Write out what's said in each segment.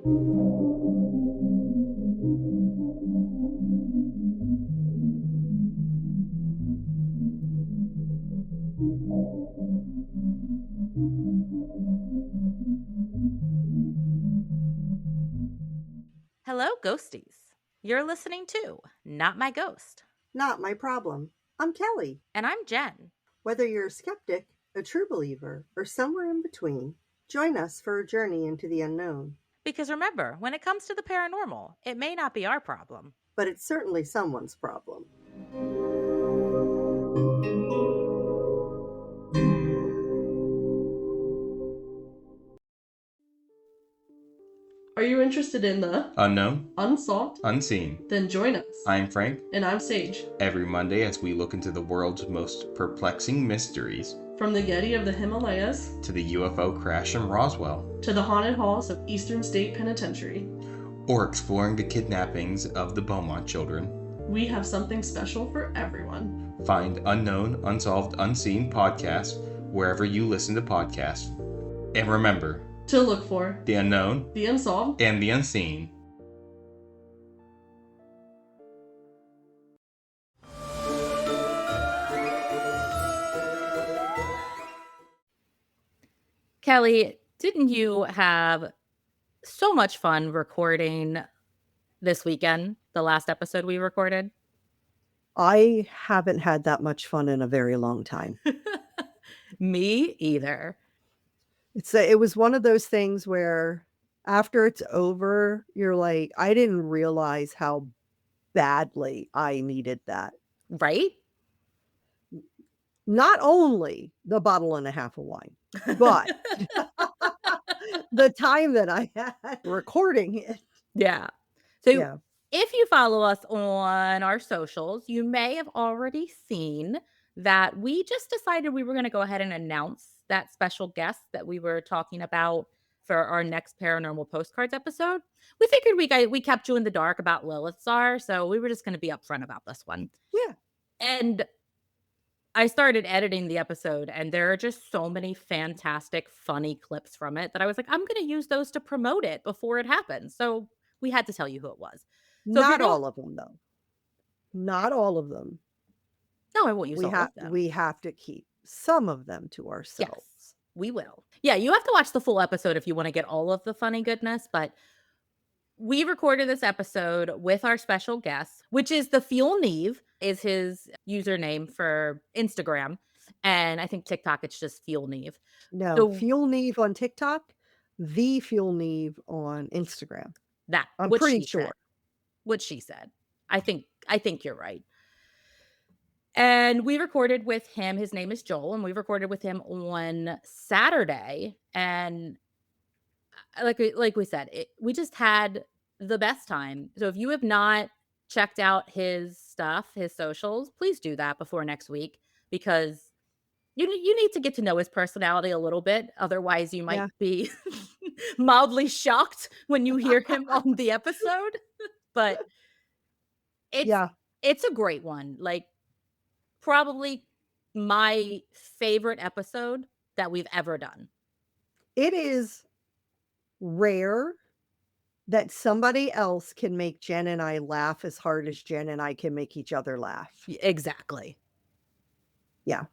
Hello, ghosties. You're listening to Not My Ghost. Not My Problem. I'm Kelly. And I'm Jen. Whether you're a skeptic, a true believer, or somewhere in between, join us for a journey into the unknown. Because remember, when it comes to the paranormal, it may not be our problem, but it's certainly someone's problem. Are you interested in the unknown, unsolved, unseen? Then join us. I'm Frank. And I'm Sage. Every Monday as we look into the world's most perplexing mysteries. From the Yeti of the Himalayas to the UFO crash in Roswell. To the haunted halls of Eastern State Penitentiary. Or exploring the kidnappings of the Beaumont children. We have something special for everyone. Find Unknown, Unsolved, Unseen podcasts wherever you listen to podcasts. And remember, to look for the unknown, the unsolved, and the unseen. Kelly, didn't you have so much fun recording this weekend, the last episode we recorded? I haven't had that much fun in a very long time. Me either. It was one of those things where after it's over, you're like, I didn't realize how badly I needed that. Right? Not only the bottle and a half of wine, but the time that I had recording it. Yeah. So if you follow us on our socials, you may have already seen that we just decided we were going to go ahead and announce that special guest that we were talking about for our next paranormal postcards episode. We figured we kept you in the dark about Lilithzar, so we were just going to be upfront about this one. Yeah. And I started editing the episode, and there are just so many fantastic, funny clips from it that I was like, I'm going to use those to promote it before it happens. So we had to tell you who it was. So not all of them, though. Not all of them. No, I won't use all of them. We have to keep some of them to ourselves. Yes, we will. Yeah, you have to watch the full episode if you want to get all of the funny goodness, but we recorded this episode with our special guest, which is the Fuel Neve, is his username for Instagram. And I think TikTok, it's just Fuel Neve. No, so, Fuel Neve on TikTok, the Fuel Neve on Instagram. That I'm pretty sure. Said, what she said. I think you're right. And we recorded with him. His name is Joel, and we recorded with him on Saturday. And like we said, we just had the best time. So if you have not checked out his stuff, his socials, please do that before next week, because you need to get to know his personality a little bit. Otherwise, you might be mildly shocked when you hear him on the episode. But it's a great one. Like, probably my favorite episode that we've ever done. It is rare that somebody else can make Jen and I laugh as hard as Jen and I can make each other laugh. Exactly. Yeah.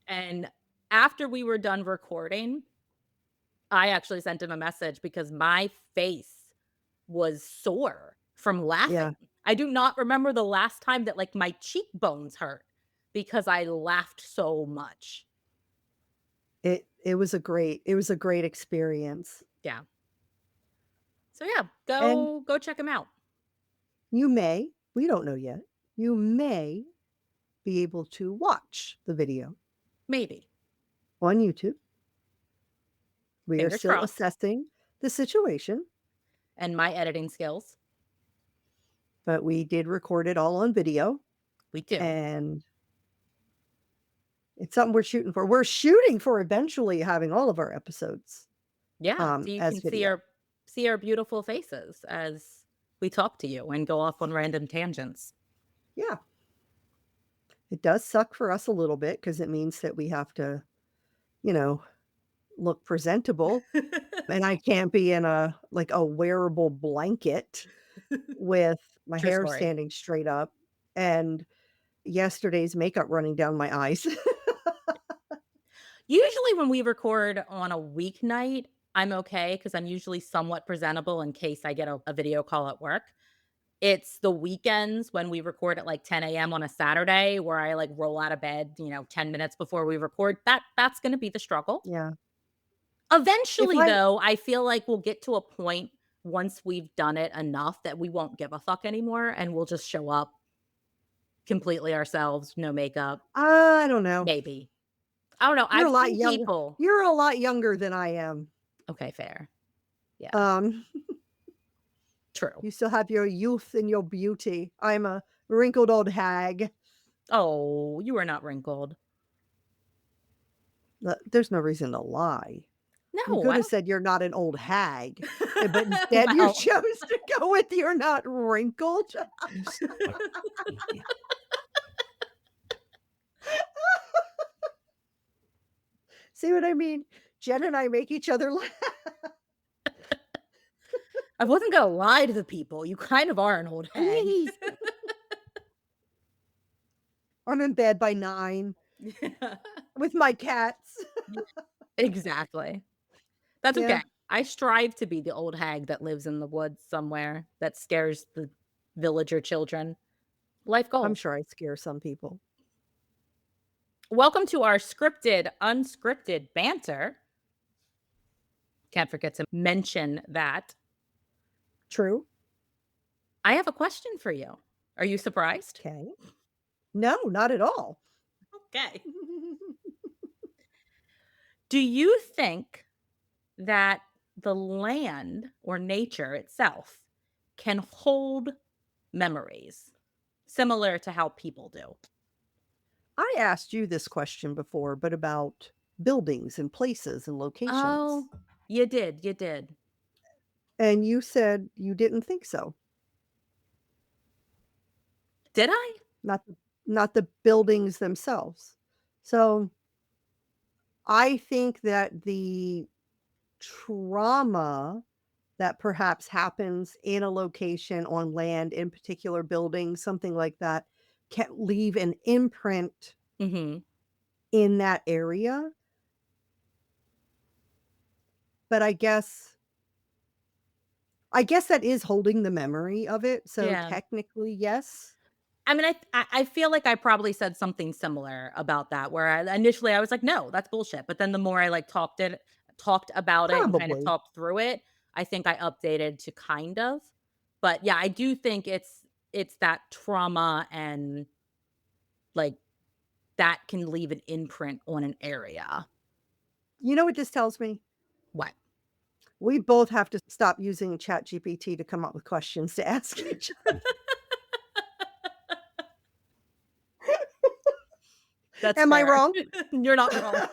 And after we were done recording, I actually sent him a message because my face was sore from laughing. Yeah. I do not remember the last time that like my cheekbones hurt because I laughed so much. It was a great experience. Yeah. So yeah, go check him out. You may, we don't know yet, you may be able to watch the video. Maybe. On YouTube. We Fingers are still crossed. Assessing the situation. And my editing skills. But we did record it all on video. We do. And it's something we're shooting for. We're shooting for eventually having all of our episodes. Yeah, so you can see our beautiful faces as we talk to you and go off on random tangents. Yeah. It does suck for us a little bit because it means that we have to, look presentable, and I can't be in a like a wearable blanket with my True hair story. standing straight up and yesterday's makeup running down my eyes. Usually when we record on a weeknight, I'm okay because I'm usually somewhat presentable in case I get a video call at work. It's the weekends when we record at like 10 a.m. on a Saturday where I like roll out of bed, 10 minutes before we record. That's gonna be the struggle. Yeah. If Eventually, I though, I feel like we'll get to a point once we've done it enough that we won't give a fuck anymore and we'll just show up completely ourselves, no makeup, I don't know. maybe. I don't know. You're I've a lot seen younger. people. You're a lot younger than I am. Okay, fair. Yeah, Um, true. you still have your youth and your beauty. I'm a wrinkled old hag. Oh, you are not wrinkled. There's no reason to lie. You No, could I have don't. said you're not an old hag, but instead you Well, chose to go with you're not wrinkled. You suck. Yeah. See what I mean? Jen and I make each other laugh. I wasn't gonna lie to the people. You kind of are an old hag. I'm in bed by 9 with my cats. Exactly. That's Yeah, okay. I strive to be the old hag that lives in the woods somewhere that scares the villager children. Life I'm goal. sure I scare some people. Welcome to our scripted, unscripted banter. Can't forget to mention that. True. I have a question for you. Are you surprised? Okay. No, not at all. Okay. Do you think that the land or nature itself can hold memories similar to how people do? I asked you this question before, but about buildings and places and locations. Oh, you did. You did. And you said you didn't think so. Did I? Not the not the buildings themselves. So, I think that the trauma that perhaps happens in a location on land, in particular buildings, something like that, can leave an imprint Mm-hmm. in that area. But I guess that is holding the memory of it, so Yeah. technically, yes. I mean, I feel like I probably said something similar about that, where initially I was like, "No, that's bullshit." But then the more I like talked about it and kind of Probably. talked through it, I think I updated to kind of. But yeah, I do think it's that trauma and like that can leave an imprint on an area. You know what this tells me? What? We both have to stop using ChatGPT to come up with questions to ask each other. That's Am I fair. wrong? You're not wrong.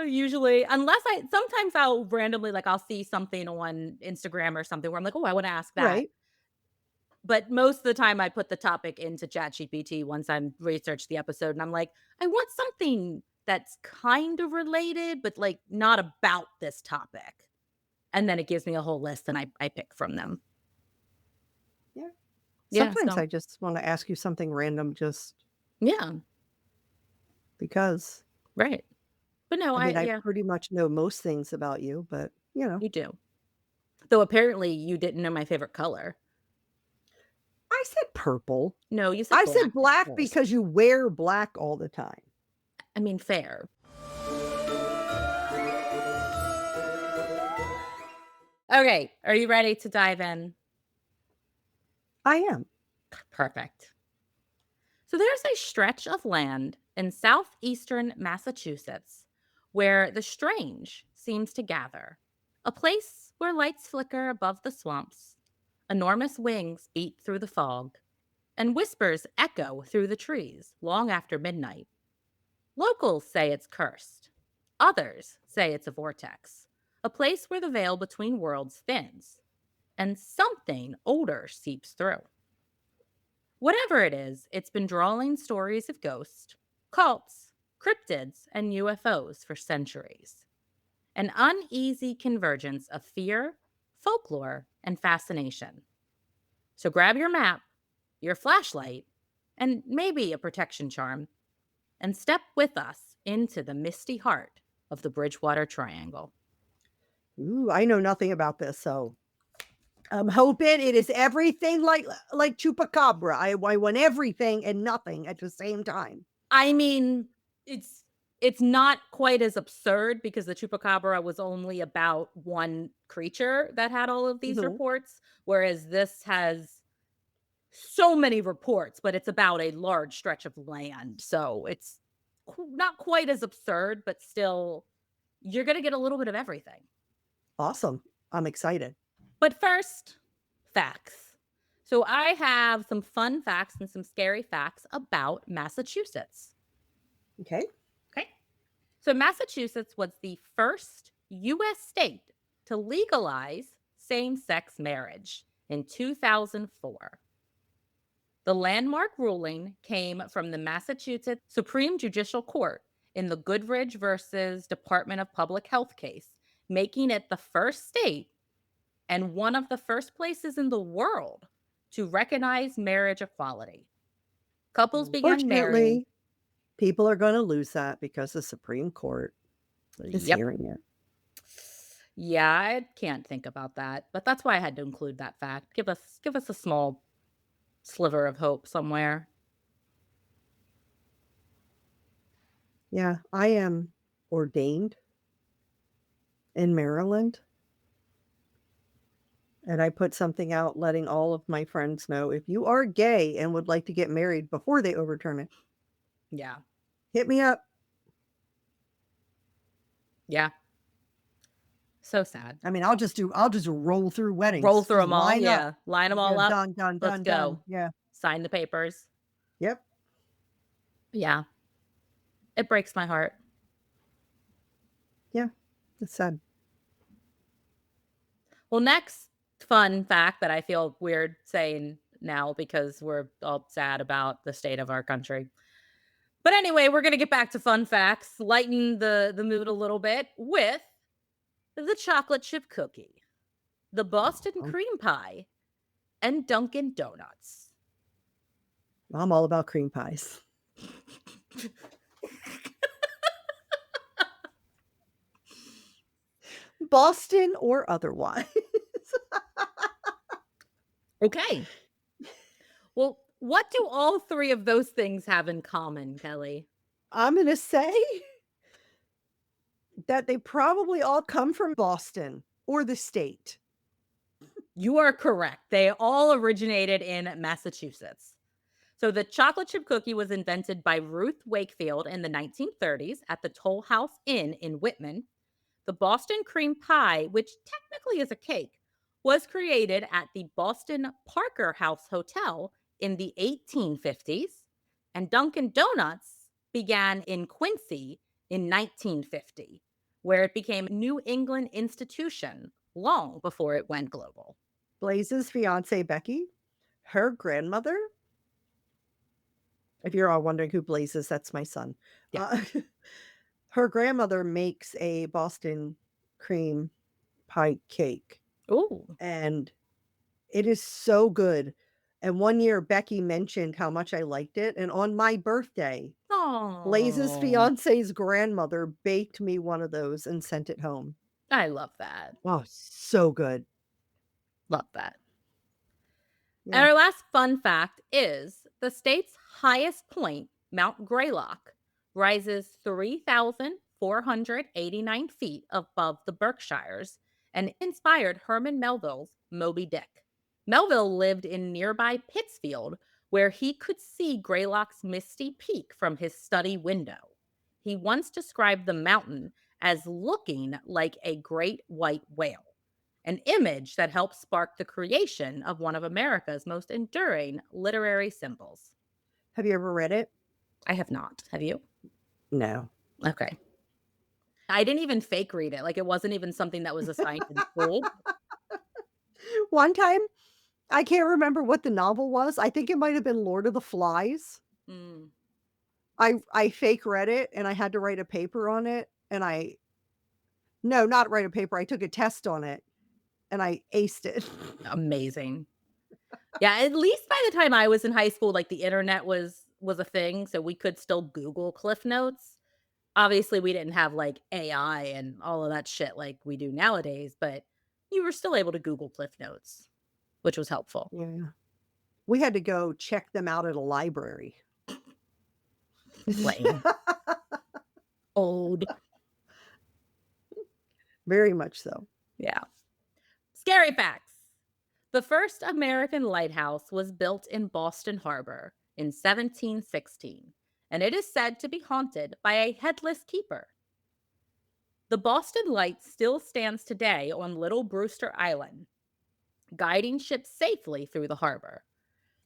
Usually, unless sometimes I'll randomly like I'll see something on Instagram or something where I'm like, "Oh, I want to ask that." Right. But most of the time I put the topic into ChatGPT once I'm researched the episode and I'm like, "I want something that's kind of related but like not about this topic." And then it gives me a whole list and I pick from them. Yeah. Yeah, Sometimes so I just wanna ask you something random just yeah, because. right. But no, I mean, I yeah, pretty much know most things about you, but, you do. Though apparently you didn't know my favorite color. I said purple. No, you said I said black at black first. because you wear black all the time. I mean, fair. Okay, are you ready to dive in? I am. Perfect. So there's a stretch of land in southeastern Massachusetts where the strange seems to gather, a place where lights flicker above the swamps, enormous wings beat through the fog, and whispers echo through the trees long after midnight. Locals say it's cursed. Others say it's a vortex, a place where the veil between worlds thins, and something older seeps through. Whatever it is, it's been drawing stories of ghosts, cults, cryptids, and UFOs for centuries. An uneasy convergence of fear, folklore, and fascination. So grab your map, your flashlight, and maybe a protection charm, and step with us into the misty heart of the Bridgewater Triangle. Ooh, I know nothing about this, so I'm hoping it is everything like Chupacabra. I want everything and nothing at the same time. I mean, it's not quite as absurd because the chupacabra was only about one creature that had all of these Mhm. reports, whereas this has so many reports, but it's about a large stretch of land. So it's not quite as absurd, but still, you're going to get a little bit of everything. Awesome. I'm excited. But first, facts. So I have some fun facts and some scary facts about Massachusetts. Okay. Okay. So Massachusetts was the first U.S. state to legalize same-sex marriage in 2004. The landmark ruling came from the Massachusetts Supreme Judicial Court in the Goodridge versus Department of Public Health case, making it the first state and one of the first places in the world to recognize marriage equality. Couples began marrying. Unfortunately, people are going to lose that because the Supreme Court is Yep. hearing it. Yeah, I can't think about that, but that's why I had to include that fact. Give us a small sliver of hope somewhere. Yeah, I am ordained in Maryland. And I put something out letting all of my friends know if you are gay and would like to get married before they overturn it, Yeah. hit me up. Yeah. So sad. I mean, I'll just roll through weddings. Roll through Just them all. line up. Yeah. Line them Yeah, all up. done, done, Let's done, go. done. Yeah. Sign the papers. Yep. Yeah. It breaks my heart. Yeah. It's sad. Well, next fun fact that I feel weird saying now because we're all sad about the state of our country. But anyway, we're going to get back to fun facts, lighten the mood a little bit with the chocolate chip cookie, the Boston Oh. cream pie, and Dunkin' Donuts. I'm all about cream pies. Boston or otherwise. Okay. Well, what do all three of those things have in common, Kelly? I'm going to say that they probably all come from Boston or the state. You are correct. They all originated in Massachusetts. So the chocolate chip cookie was invented by Ruth Wakefield in the 1930s at the Toll House Inn in Whitman. The Boston cream pie, which technically is a cake, was created at the Boston Parker House Hotel in the 1850s, and Dunkin' Donuts began in Quincy in 1950, where it became a New England institution long before it went global. Blaze's fiance, Becky, her grandmother, if you're all wondering who Blaze is, that's my son. Yeah. Her grandmother makes a Boston cream pie cake, Ooh. and it is so good. And one year, Becky mentioned how much I liked it. And on my birthday, Blaze's Oh, fiance's grandmother baked me one of those and sent it home. I love that. Wow, so good. Love that. Yeah. And our last fun fact is the state's highest point, Mount Greylock, rises 3,489 feet above the Berkshires and inspired Herman Melville's Moby Dick. Melville lived in nearby Pittsfield, where he could see Greylock's misty peak from his study window. He once described the mountain as looking like a great white whale, an image that helped spark the creation of one of America's most enduring literary symbols. Have you ever read it? I have not. Have you? No. Okay. I didn't even fake read it. Like, it wasn't even something that was assigned in school. One time, I can't remember what the novel was. I think it might have been Lord of the Flies. Mm. I fake read it, and I had to write a paper on it, and no, not write a paper, I took a test on it, and I aced it. Amazing. Yeah, at least by the time I was in high school, like, the internet was a thing, so we could still Google Cliff Notes. Obviously, we didn't have, like, AI and all of that shit like we do nowadays, but you were still able to Google Cliff Notes, which was helpful. Yeah. We had to go check them out at a library. Lame. Old. Very much so. Yeah. Scary facts. The first American lighthouse was built in Boston Harbor in 1716, and it is said to be haunted by a headless keeper. The Boston Light still stands today on Little Brewster Island, guiding ships safely through the harbor.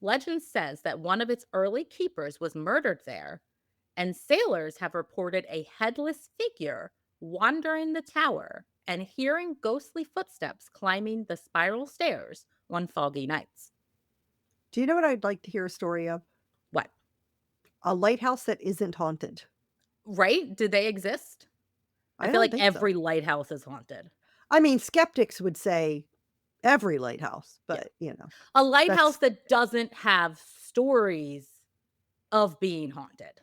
Legend says that one of its early keepers was murdered there, and sailors have reported a headless figure wandering the tower and hearing ghostly footsteps climbing the spiral stairs on foggy nights. Do you know what I'd like to hear a story of? What? A lighthouse that isn't haunted. Right? Do they exist? I I feel don't like think so. every lighthouse is haunted. I mean, skeptics would say every lighthouse, Yeah. but, you know, A lighthouse that's that doesn't have stories of being haunted.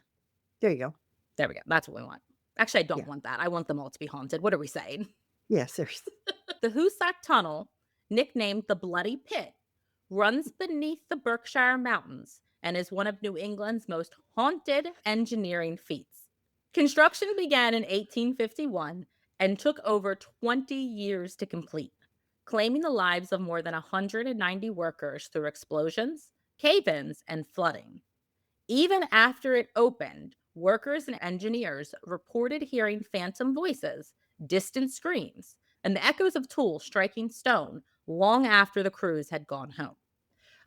there you go. There we go. That's what we want. Actually, I don't Yeah. want that. I want them all to be haunted. What are we saying? Yeah, seriously. The Hoosac Tunnel, nicknamed the Bloody Pit, runs beneath the Berkshire Mountains and is one of New England's most haunted engineering feats. Construction began in 1851 and took over 20 years to complete, claiming the lives of more than 190 workers through explosions, cave-ins, and flooding. Even after it opened, workers and engineers reported hearing phantom voices, distant screams, and the echoes of tools striking stone long after the crews had gone home.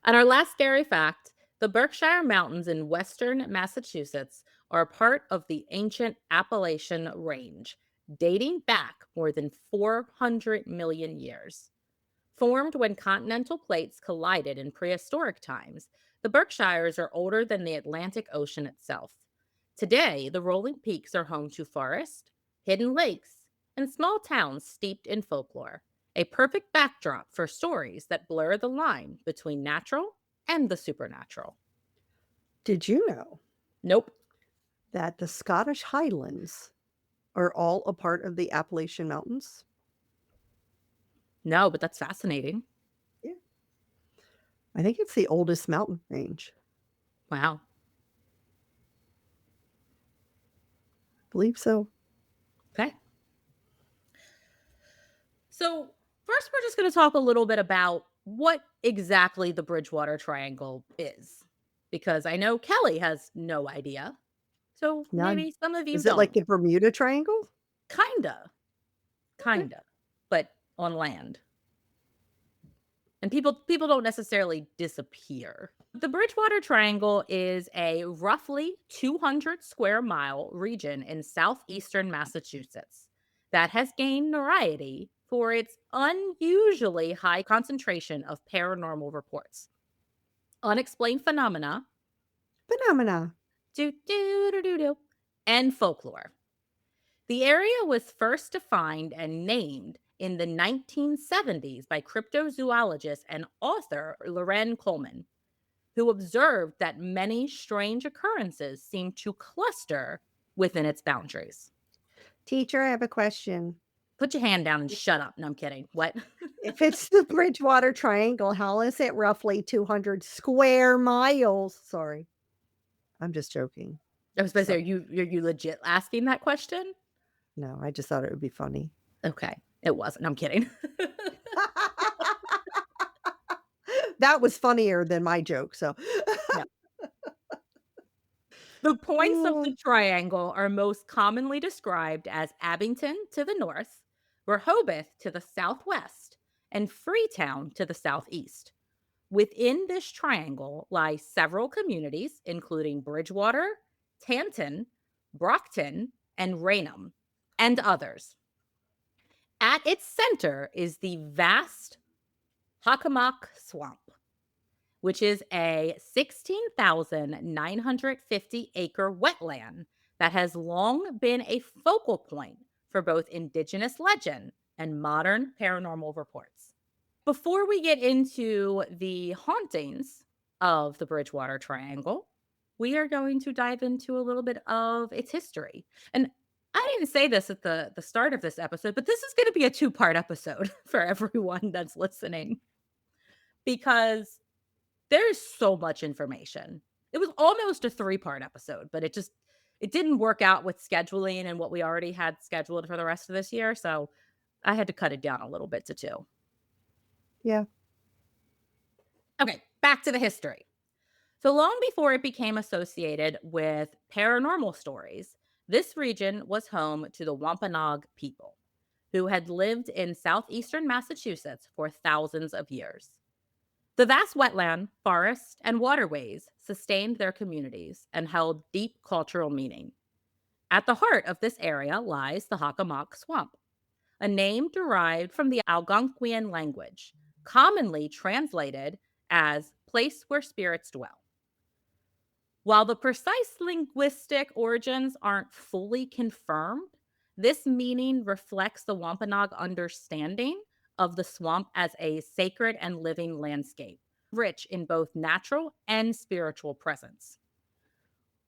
And our last scary fact, the Berkshire Mountains in western Massachusetts are a part of the ancient Appalachian Range, dating back more than 400 million years. Formed when continental plates collided in prehistoric times, the Berkshires are older than the Atlantic Ocean itself. Today, the rolling peaks are home to forest, hidden lakes, and small towns steeped in folklore, a perfect backdrop for stories that blur the line between natural and the supernatural. Did you know Nope. that the Scottish Highlands are all a part of the Appalachian Mountains? No, but that's fascinating. Yeah. I think it's the oldest mountain range. Wow. I believe so. Okay. So, first, we're just going to talk a little bit about what exactly the Bridgewater Triangle is, because I know Kelly has no idea. So, None. maybe some of you Is it like don't. the Bermuda Triangle? Kinda. Kinda. But on land. And people don't necessarily disappear. The Bridgewater Triangle is a roughly 200 square mile region in southeastern Massachusetts that has gained notoriety for its unusually high concentration of paranormal reports, unexplained phenomena, Phenomena. and folklore. The area was first defined and named in the 1970s by cryptozoologist and author Loren Coleman, who observed that many strange occurrences seemed to cluster within its boundaries. Teacher, I have a question. Put your hand down and shut up. No, I'm kidding. What? If it's the Bridgewater Triangle, how is it roughly 200 square miles? Sorry. I'm just joking. I was supposed to say, So- are you legit asking that question? No, I just thought it would be funny. Okay. It wasn't. I'm kidding. That was funnier than my joke, so. Yeah. The points of the triangle are most commonly described as Abington to the north, Rehoboth to the southwest, and Freetown to the southeast. Within this triangle lie several communities, including Bridgewater, Tanton, Brockton, and Raynham, and others. At its center is the vast Hockomock Swamp, which is a 16,950-acre wetland that has long been a focal point for both Indigenous legend and modern paranormal reports. Before we get into the hauntings of the Bridgewater Triangle, we are going to dive into a little bit of its history. And I didn't say this at the start of this episode, but this is going to be a two-part episode for everyone that's listening because there's so much information. It was almost a three-part episode, but it didn't work out with scheduling and what we already had scheduled for the rest of this year, so I had to cut it down a little bit to two. Yeah. Okay, back to the history. So long before it became associated with paranormal stories, this region was home to the Wampanoag people, who had lived in southeastern Massachusetts for thousands of years. The vast wetland, forests, and waterways sustained their communities and held deep cultural meaning. At the heart of this area lies the Hockomock Swamp, a name derived from the Algonquian language, commonly translated as place where spirits dwell. While the precise linguistic origins aren't fully confirmed, this meaning reflects the Wampanoag understanding of the swamp as a sacred and living landscape, rich in both natural and spiritual presence.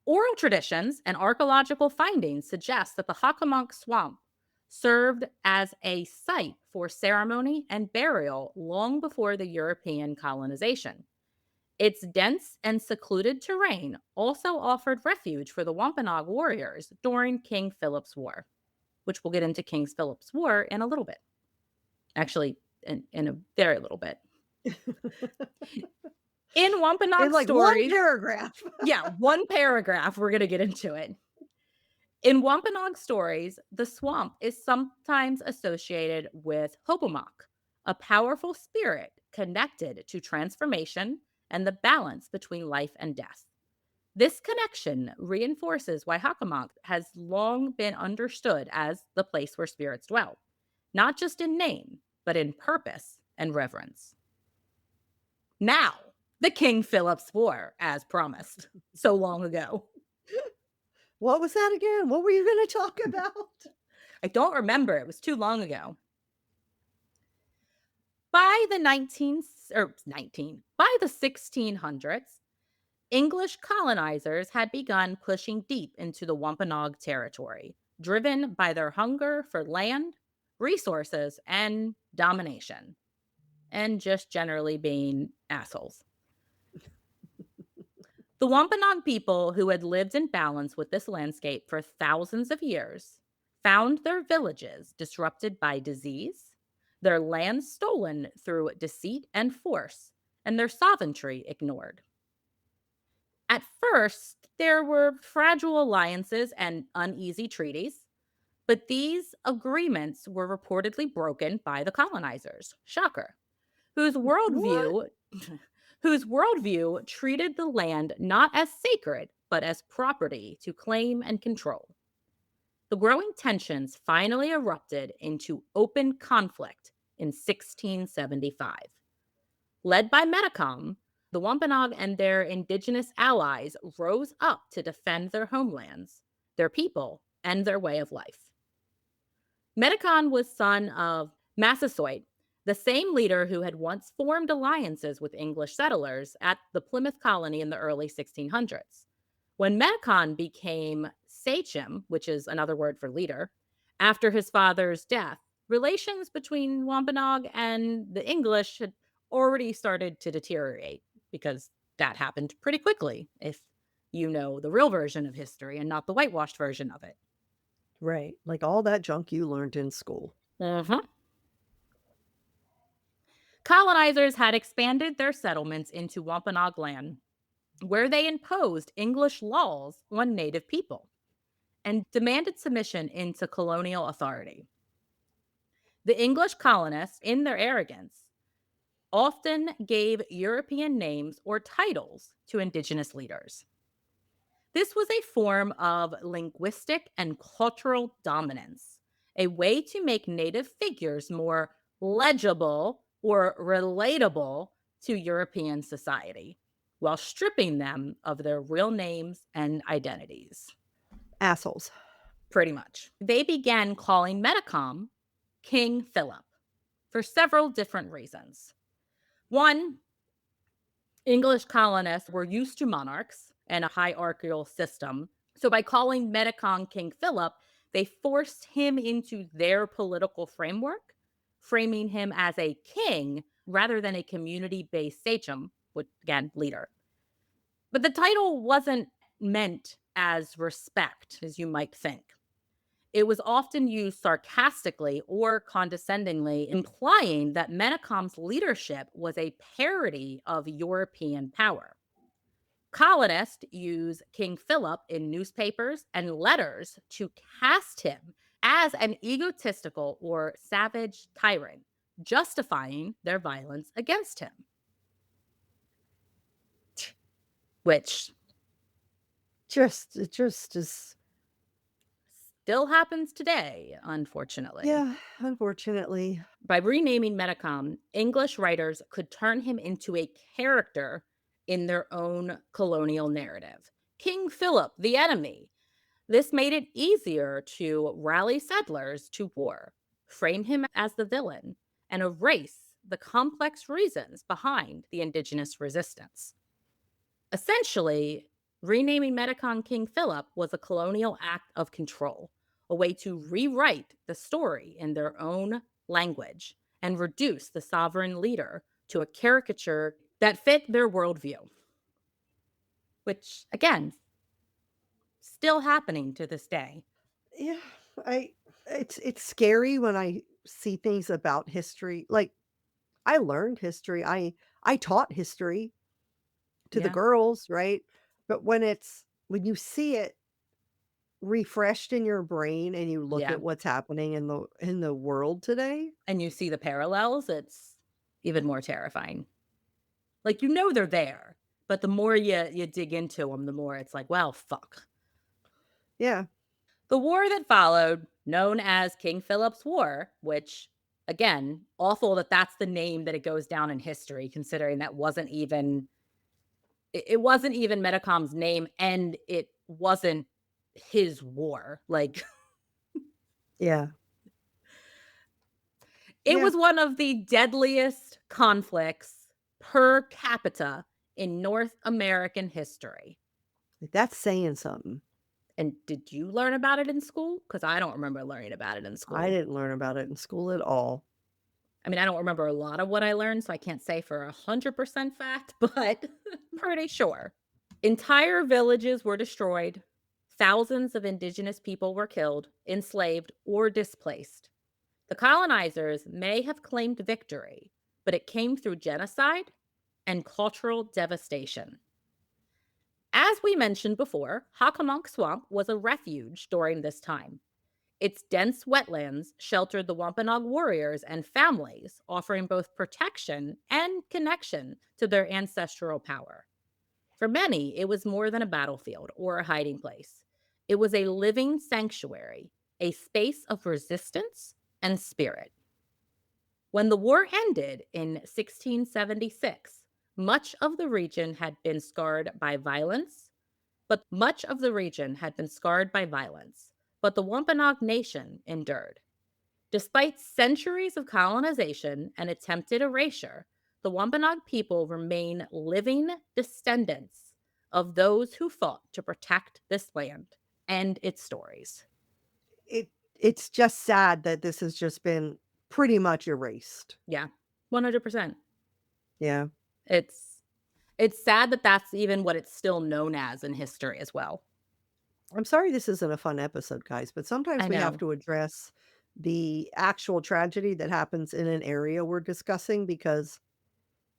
Oral traditions and archaeological findings suggest that the Hockomock Swamp served as a site for ceremony and burial long before the European colonization. Its dense and secluded terrain also offered refuge for the Wampanoag warriors during King Philip's War, which we'll get into King Philip's War in a little bit. Actually, in a very little bit. In Wampanoag In like stories, one paragraph. yeah, one paragraph, we're going to get into it. In Wampanoag stories, the swamp is sometimes associated with Hockomock, a powerful spirit connected to transformation and the balance between life and death. This connection reinforces why Hockomock has long been understood as the place where spirits dwell, not just in name, but in purpose and reverence. Now, the King Philip's War, as promised so long ago. What was that again? What were you going to talk about? I don't remember. It was too long ago. By the 1600s, English colonizers had begun pushing deep into the Wampanoag territory, driven by their hunger for land, resources, and domination, and just generally being assholes. The Wampanoag people, who had lived in balance with this landscape for thousands of years, found their villages disrupted by disease, their land stolen through deceit and force, and their sovereignty ignored. At first, there were fragile alliances and uneasy treaties, but these agreements were reportedly broken by the colonizers. Shocker. Whose worldview treated the land not as sacred, but as property to claim and control. The growing tensions finally erupted into open conflict in 1675. Led by Metacom, the Wampanoag and their indigenous allies rose up to defend their homelands, their people, and their way of life. Metacom was son of Massasoit, the same leader who had once formed alliances with English settlers at the Plymouth colony in the early 1600s. When Metacom became sachem, which is another word for leader, after his father's death, relations between Wampanoag and the English had already started to deteriorate because that happened pretty quickly, if you know the real version of history and not the whitewashed version of it. Right. Like all that junk you learned in school. Uh-huh. Colonizers had expanded their settlements into Wampanoag land, where they imposed English laws on native people and demanded submission into colonial authority. The English colonists, in their arrogance, often gave European names or titles to indigenous leaders. This was a form of linguistic and cultural dominance, a way to make native figures more legible or relatable to European society while stripping them of their real names and identities. Assholes. Pretty much. They began calling Metacom King Philip for several different reasons. One, English colonists were used to monarchs and a hierarchical system. So by calling Metacom King Philip, they forced him into their political framework, framing him as a king rather than a community-based sachem, which again, leader. But the title wasn't meant as respect, as you might think. It was often used sarcastically or condescendingly, implying that Menacom's leadership was a parody of European power. Colonists use King Philip in newspapers and letters to cast him as an egotistical or savage tyrant, justifying their violence against him. Which It just is. still happens today, unfortunately. Yeah, unfortunately. By renaming Metacom, English writers could turn him into a character in their own colonial narrative. King Philip, the enemy. This made it easier to rally settlers to war, frame him as the villain, and erase the complex reasons behind the Indigenous resistance. Essentially, renaming Metacom King Philip was a colonial act of control, a way to rewrite the story in their own language and reduce the sovereign leader to a caricature that fit their worldview. Which, again, still happening to this day. Yeah, it's scary when I see things about history. Like, I learned history. I taught history to the Yeah. girls, right? But when you see it refreshed in your brain and you look Yeah. at what's happening in the world today. And you see the parallels, it's even more terrifying. Like, you know they're there, but the more you dig into them, the more it's like, well, fuck. Yeah. The war that followed, known as King Philip's War, which, again, awful that that's the name that it goes down in history, considering that wasn't even Metacom's name, and it wasn't his war. Like, Yeah. it Yeah. was one of the deadliest conflicts per capita in North American history. Like, that's saying something. And did you learn about it in school? Because I don't remember learning about it in school. I didn't learn about it in school at all. I mean, I don't remember a lot of what I learned, so I can't say for 100% fact, but pretty sure. Entire villages were destroyed. Thousands of Indigenous people were killed, enslaved, or displaced. The colonizers may have claimed victory, but it came through genocide and cultural devastation. As we mentioned before, Hockomock Swamp was a refuge during this time. Its dense wetlands sheltered the Wampanoag warriors and families, offering both protection and connection to their ancestral power. For many, it was more than a battlefield or a hiding place. It was a living sanctuary, a space of resistance and spirit. When the war ended in 1676, much of the region had been scarred by violence, but the Wampanoag Nation endured. Despite centuries of colonization and attempted erasure, the Wampanoag people remain living descendants of those who fought to protect this land and its stories. It's just sad that this has just been pretty much erased. Yeah, 100%. Yeah. It's sad that that's even what it's still known as in history as well. I'm sorry this isn't a fun episode, guys, but sometimes I we have know. to address the actual tragedy that happens in an area we're discussing because,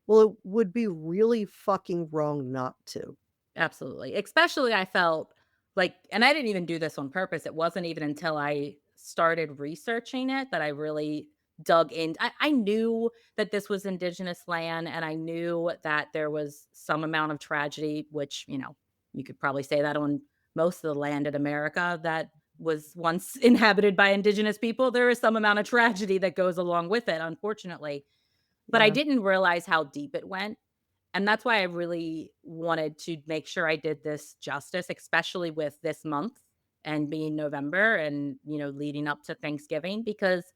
well, it would be really fucking wrong not to. Absolutely. Especially I felt like, and I didn't even do this on purpose. It wasn't even until I started researching it that I really dug in. I knew that this was Indigenous land, and I knew that there was some amount of tragedy, which, you could probably say that on most of the land in America that was once inhabited by Indigenous people. There is some amount of tragedy that goes along with it, unfortunately. but I Yeah. didn't realize how deep it went. And that's why I really wanted to make sure I did this justice, especially with this month and being November and, leading up to Thanksgiving, because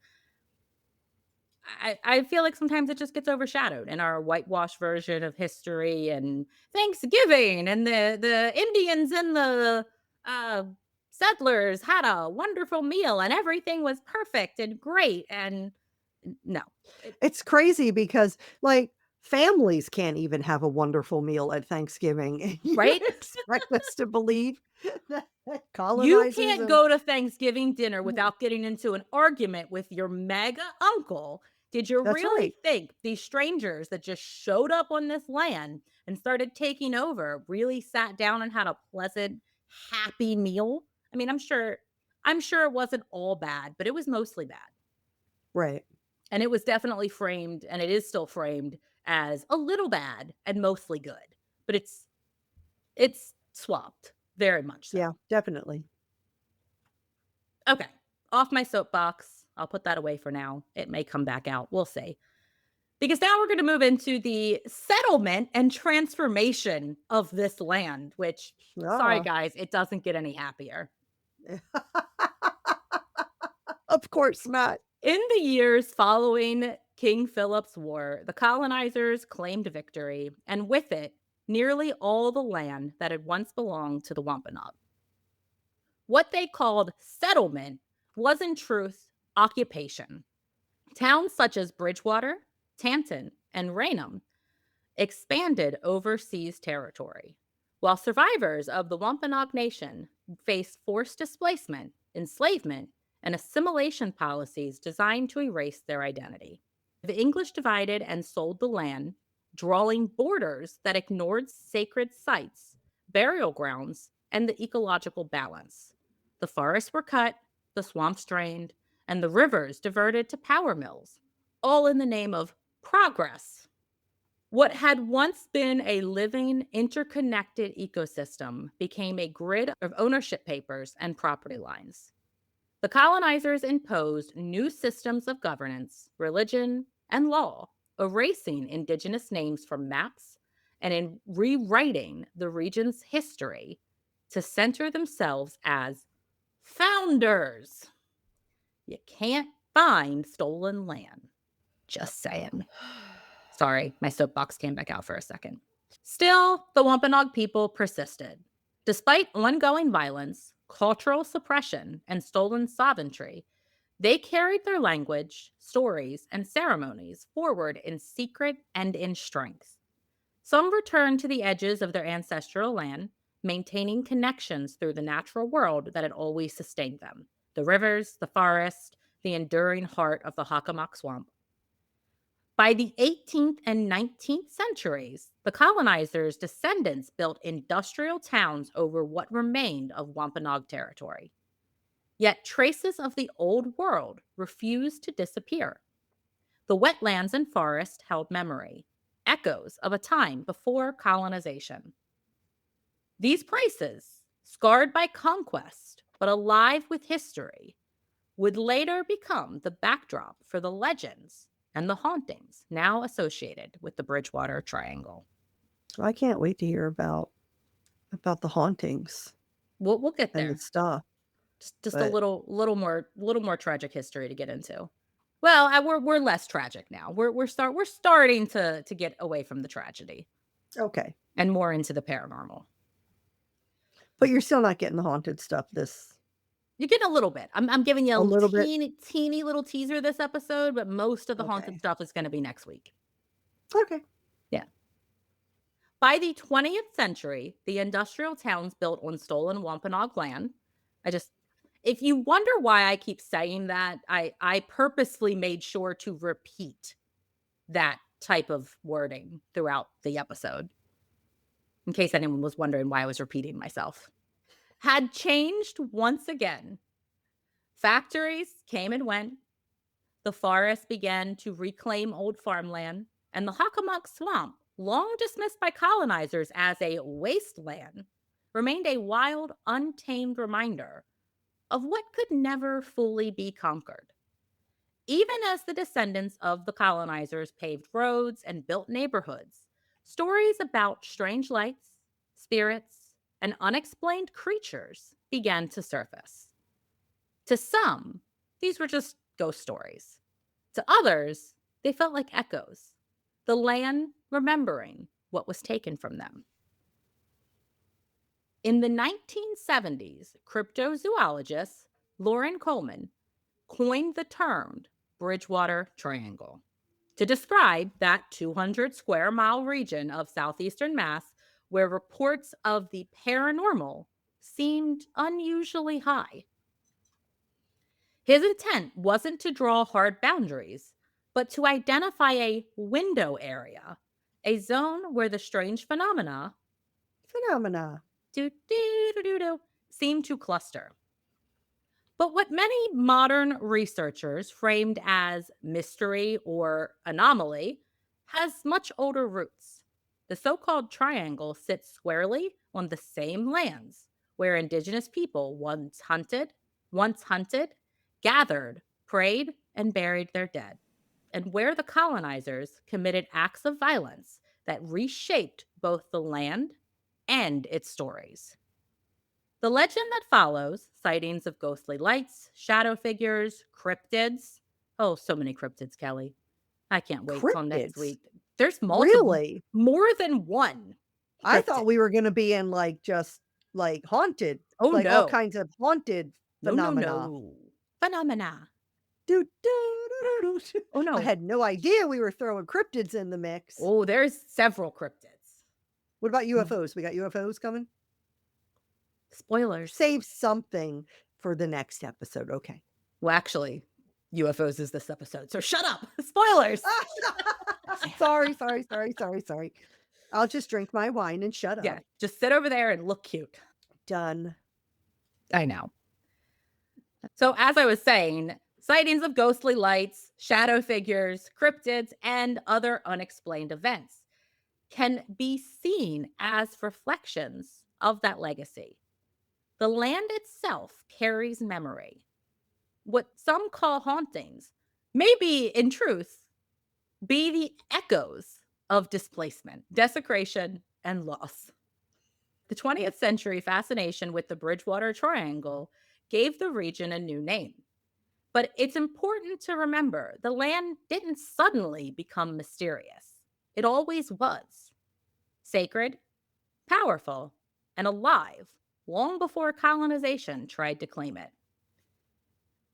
I feel like sometimes it just gets overshadowed in our whitewash version of history and Thanksgiving and the Indians and the uh, settlers had a wonderful meal and everything was perfect and great. And no, it, It's crazy because, like, families can't even have a wonderful meal at Thanksgiving, and you right? expect us to believe that You colonizers can't and go to Thanksgiving dinner Mm, without getting into an argument with your mega uncle. Did you that's really right. think these strangers that just showed up on this land and started taking over really sat down and had a pleasant, happy meal? I mean, I'm sure it wasn't all bad, but it was mostly bad. Right. And it was definitely framed, and it is still framed as a little bad and mostly good. But it's swapped very much so. Yeah, definitely. Okay. Off my soapbox. I'll put that away for now. It may come back out. We'll see. Because now we're going to move into the settlement and transformation of this land, which, sorry Ah. guys, it doesn't get any happier. Of course not. In the years following King Philip's War, the colonizers claimed victory, and with it, nearly all the land that had once belonged to the Wampanoag. What they called settlement was in truth occupation. Towns such as Bridgewater, Tanton, and Raynham expanded overseas territory, while survivors of the Wampanoag Nation faced forced displacement, enslavement, and assimilation policies designed to erase their identity. The English divided and sold the land, drawing borders that ignored sacred sites, burial grounds, and the ecological balance. The forests were cut, the swamps drained, and the rivers diverted to power mills, all in the name of progress. What had once been a living, interconnected ecosystem became a grid of ownership papers and property lines. The colonizers imposed new systems of governance, religion, and law, erasing Indigenous names from maps and in rewriting the region's history to center themselves as founders. You can't find stolen land. Just saying. Sorry, my soapbox came back out for a second. Still, the Wampanoag people persisted. Despite ongoing violence, cultural suppression, and stolen sovereignty, they carried their language, stories, and ceremonies forward in secret and in strength. Some returned to the edges of their ancestral land, maintaining connections through the natural world that had always sustained them: the rivers, the forest, the enduring heart of the Hockomock swamp. By the 18th and 19th centuries, the colonizers' descendants built industrial towns over what remained of Wampanoag territory. Yet traces of the old world refused to disappear. The wetlands and forest held memory, echoes of a time before colonization. These places, scarred by conquest but alive with history, would later become the backdrop for the legends and the hauntings now associated with the Bridgewater Triangle. I can't wait to hear about the hauntings We'll get and the there. stuff, Just a but little more tragic history to get into. Well, we're less tragic now. We're starting to get away from the tragedy okay. and more into the paranormal. But you're still not getting the haunted stuff this You're getting a little bit. I'm giving you a a little bit? teeny little teaser this episode, but most of the haunted Okay. stuff is going to be next week. Okay. Yeah. By the 20th century, the industrial towns built on stolen Wampanoag land. If you wonder why I keep saying that, I purposely made sure to repeat that type of wording throughout the episode, in case anyone was wondering why I was repeating myself. Had changed once again. Factories came and went. The forest began to reclaim old farmland, and the Hockomock swamp, long dismissed by colonizers as a wasteland, remained a wild, untamed reminder of what could never fully be conquered. Even as the descendants of the colonizers paved roads and built neighborhoods, stories about strange lights, spirits, and unexplained creatures began to surface. To some, these were just ghost stories. To others, they felt like echoes, the land remembering what was taken from them. In the 1970s, cryptozoologist Lauren Coleman coined the term Bridgewater Triangle to describe that 200 square mile region of southeastern Mass where reports of the paranormal seemed unusually high. His intent wasn't to draw hard boundaries, but to identify a window area, a zone where the strange Phenomena. seemed to cluster. But what many modern researchers framed as mystery or anomaly has much older roots. The so called triangle sits squarely on the same lands where indigenous people once hunted, gathered, prayed, and buried their dead, and where the colonizers committed acts of violence that reshaped both the land and its stories. The legend that follows, sightings of ghostly lights, shadow figures, cryptids. Oh, so many cryptids, Kelly. I can't wait till next Cryptids? week. There's multiple, Really? more than one I cryptid. thought we were gonna be in, like, just, like, haunted, Oh, like, all no. kinds of haunted No, no, phenomena. no. Phenomena. Do, do, do, do, do. Oh, I no. had no idea we were throwing cryptids in the mix. Oh, there's several cryptids. What about UFOs? We got UFOs coming? Spoilers. Save something for the next episode, okay. Well, actually, UFOs is this episode, so shut up. Spoilers. Sorry. I'll just drink my wine and shut up. Yeah, just sit over there and look cute. Done. I know. So, as I was saying, sightings of ghostly lights, shadow figures, cryptids, and other unexplained events can be seen as reflections of that legacy. The land itself carries memory. What some call hauntings may be, in truth, be the echoes of displacement, desecration, and loss. The 20th century fascination with the Bridgewater Triangle gave the region a new name. But it's important to remember the land didn't suddenly become mysterious. It always was sacred, powerful, and alive long before colonization tried to claim it.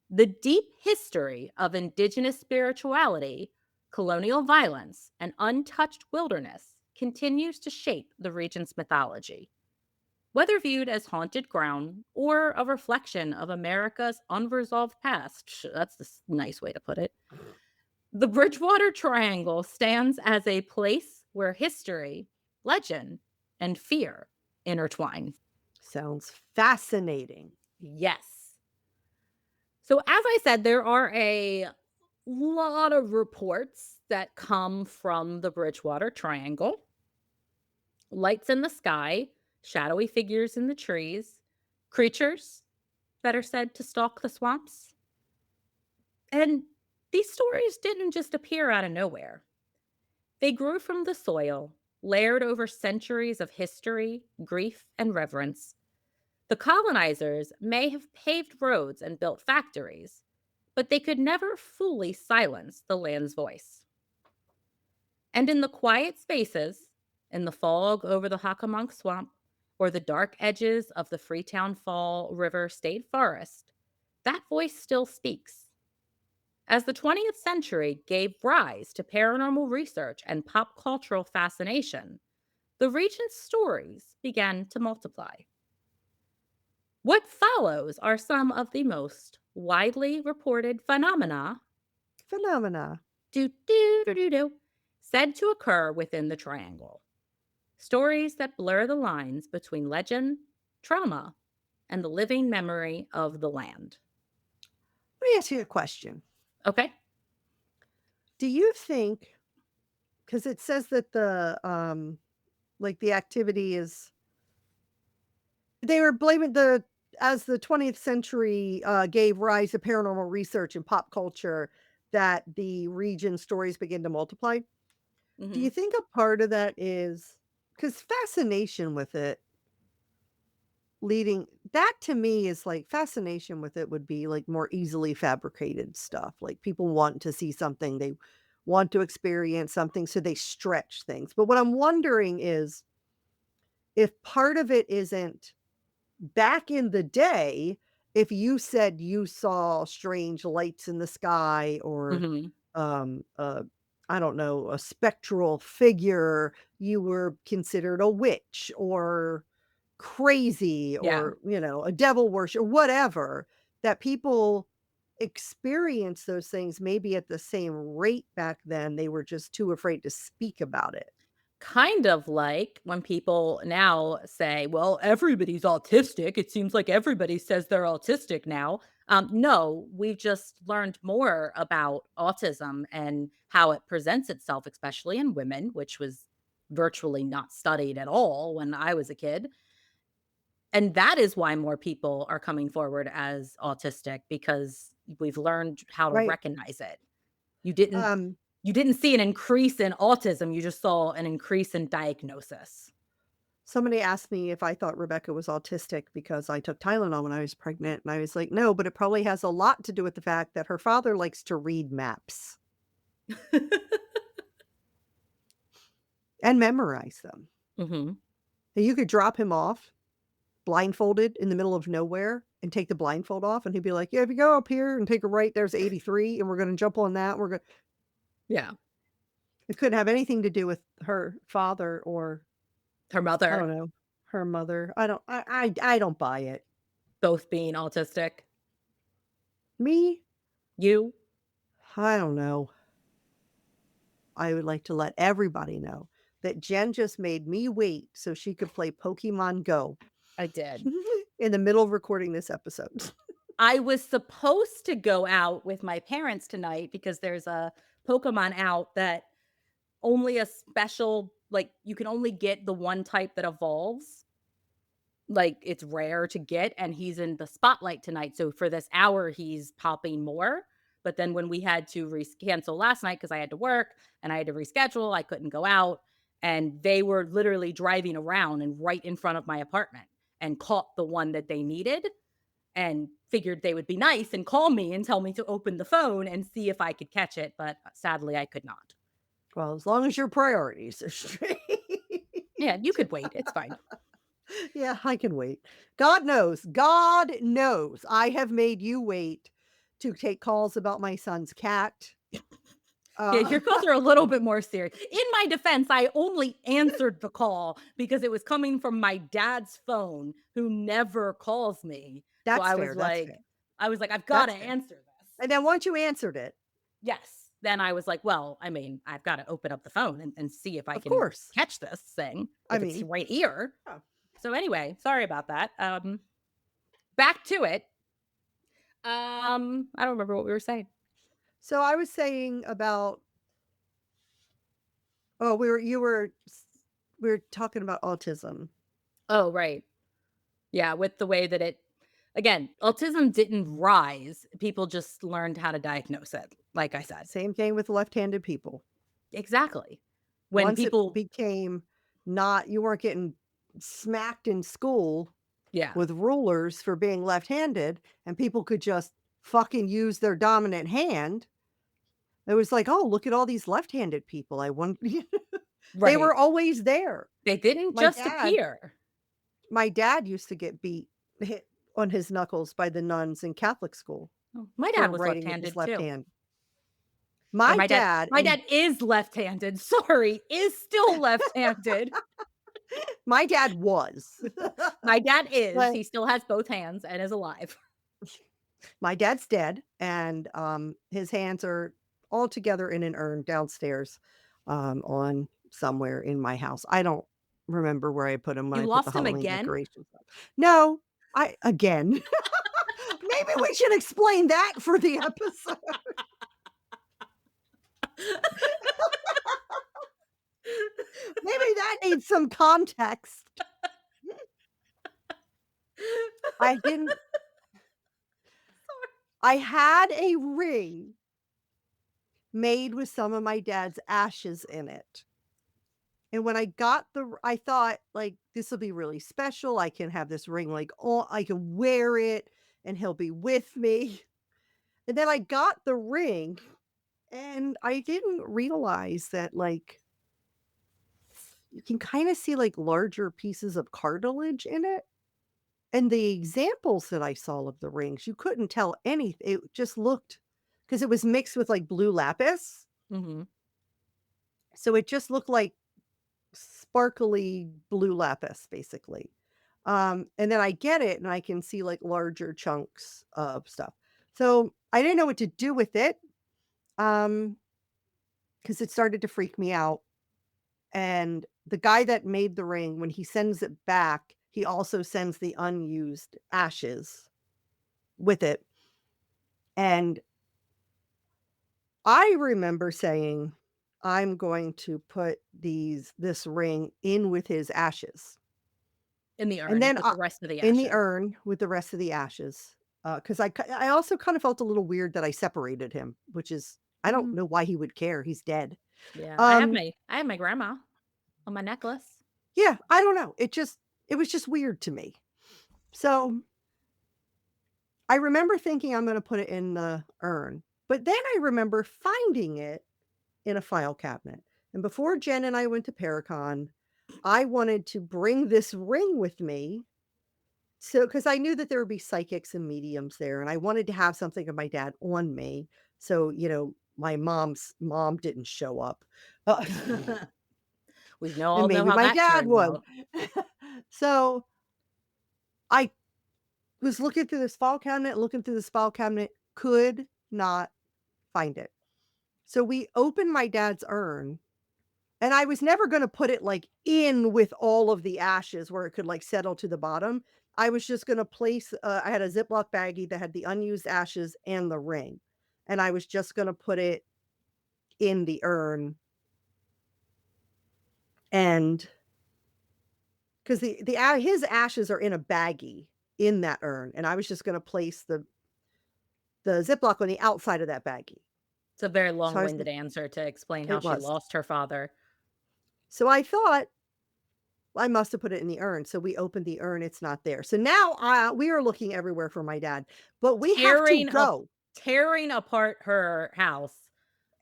The deep history of indigenous spirituality, colonial violence, and untouched wilderness continues to shape the region's mythology. Whether viewed as haunted ground or a reflection of America's unresolved past, that's the nice way to put it, the Bridgewater Triangle stands as a place where history, legend, and fear intertwine. Sounds fascinating. Yes. So, as I said, there are a lot of reports that come from the Bridgewater Triangle. Lights in the sky, shadowy figures in the trees, creatures that are said to stalk the swamps. And these stories didn't just appear out of nowhere. They grew from the soil, layered over centuries of history, grief, and reverence. The colonizers may have paved roads and built factories, but they could never fully silence the land's voice. And in the quiet spaces, in the fog over the Hockomock swamp, or the dark edges of the Freetown Fall River State Forest, that voice still speaks. As the 20th century gave rise to paranormal research and pop cultural fascination, the region's stories began to multiply. What follows are some of the most widely reported phenomena said to occur within the triangle. Stories that blur the lines between legend, trauma, and the living memory of the land. Let me ask you a question. Okay? Do you think, because it says that the activity is, they were blaming as the 20th century gave rise to paranormal research and pop culture, that the region stories begin to multiply. Do you Mhm. think a part of that is because fascination with it leading that to me is like fascination with it would be like more easily fabricated stuff. Like people want to see something, they want to experience something, so they stretch things. But what I'm wondering is if part of it isn't back in the day, if you said you saw strange lights in the sky or, Mhm. um, uh, I don't know, a spectral figure, you were considered a witch or crazy Yeah. or, a devil worship or whatever, that people experience those things maybe at the same rate back then. They were just too afraid to speak about it. Kind of like when people now say, "Well, everybody's autistic. It seems like everybody says they're autistic now." No, we've just learned more about autism and how it presents itself, especially in women, which was virtually not studied at all when I was a kid. And that is why more people are coming forward as autistic because we've learned how to Right. recognize it. You didn't Um, you didn't see an increase in autism, you just saw an increase in diagnosis. Somebody asked me if I thought Rebecca was autistic because I took Tylenol when I was pregnant, and I was like, "No, but it probably has a lot to do with the fact that her father likes to read maps and memorize them." Mhm. And you could drop him off blindfolded in the middle of nowhere and take the blindfold off, and he'd be like, "Yeah, if you go up here and take a right, there's 83, and we're gonna jump on that, we're gonna." Yeah. It couldn't have anything to do with her father or, Her I don't mother know, her mother. I don't buy it. both being autistic. Me? You? I don't know. I would like to let everybody know that Jen just made me wait so she could play Pokemon Go I did. in the middle of recording this episode. I was supposed to go out with my parents tonight because there's a Pokemon out that only a special like, you can only get the one type that evolves. Like, it's rare to get, and he's in the spotlight tonight, so for this hour, he's popping more, but then when we had to cancel last night because I had to work and I had to reschedule, I couldn't go out, and they were literally driving around and right in front of my apartment and caught the one that they needed and figured they would be nice and call me and tell me to open the phone and see if I could catch it, but sadly, I could not. Well, as long as your priorities are straight. Yeah, you could wait, it's fine. Yeah, I can wait. God knows I have made you wait to take calls about my son's cat. Yeah, Uh, your calls are a little bit more serious. In my defense, I only answered the call because it was coming from my dad's phone, who never calls me. So that's fair, that's fair, I was like, "I've gotta that's fair. answer this." And then once you answered it, Yes. Then I was like, "Well, I mean, I've gotta open up the phone and see if I of can course. catch this thing, I if it's mean, right here." yeah. So anyway, sorry about that. Back to it. I don't remember what we were saying. So I was saying about oh, we were talking about autism. Oh, right. Yeah, with the way that it again, autism didn't rise, people just learned how to diagnose it, like I said. Same thing with left-handed people. Exactly. When Once it people became not you weren't getting smacked in school yeah, with rulers for being left-handed and people could just fucking use their dominant hand. It was like, "Oh, look at all these left-handed people. I want." They right. were always there. They didn't My just dad appear. my dad used to get hit on his knuckles by the nuns in Catholic school Oh, my for dad was writing with his left-handed left too. hand. Or My dad my and dad is left-handed, sorry, is still left-handed. my dad was. My dad is, But he still has both hands and is alive. my dad's dead, and, his hands are all together in an urn downstairs, on somewhere in my house. I don't remember where I put him when You I put the lost him Halloween again? decorations up. No, I again. Maybe we should explain that for the episode. Maybe that needs some context. I didn't I had a ring made with some of my dad's ashes in it. And when I got I thought, like, this will be really special. I can have this ring, like, oh, I can wear it and he'll be with me. And then I got the ring and I didn't realize that, like, you can kind of see like larger pieces of cartilage in it. And the examples that I saw of the rings, you couldn't tell anything. It just looked, because it was mixed with like blue lapis. Mhm. So it just looked like sparkly blue lapis, basically. And then I get it and I can see like larger chunks of stuff. So I didn't know what to do with it. Because it started to freak me out. And the guy that made the ring, when he sends it back, he also sends the unused ashes with it. And I remember saying, I'm going to put this ring in with his ashes. In the And urn then with the rest of the in the ashes. urn with the rest of the ashes. Because I also kind of felt a little weird that I separated him, which is, I don't Mhm. know why he would care. He's dead. Yeah, Um, I have my grandma on my necklace. yeah, I don't know. It was just weird to me. So I remember thinking I'm going to put it in the urn, but then I remember finding it in a file cabinet. And before Jen and I went to Paracon, I wanted to bring this ring with me. So, because I knew that there would be psychics and mediums there, and I wanted to have something of my dad on me. So, my mom's mom didn't show up. Uh, We and all know maybe how my that dad turned would. out. So I was looking through this file cabinet, could not find it. So we opened my dad's urn, and I was never gonna put it, like, in with all of the ashes where it could, like, settle to the bottom. I was just gonna place I had a Ziploc baggie that had the unused ashes and the ring, and I was just gonna put it in the urn, and 'cause his ashes are in a baggie in that urn, and I was just gonna place the Ziploc on the outside of that baggie. It's a very So I was long-winded answer to explain how It she was. lost her father. So I thought, I must have put it in the urn. So we opened the urn, it's not there. So now, we are looking everywhere for my dad, but we have to Tearing up go tearing apart her house.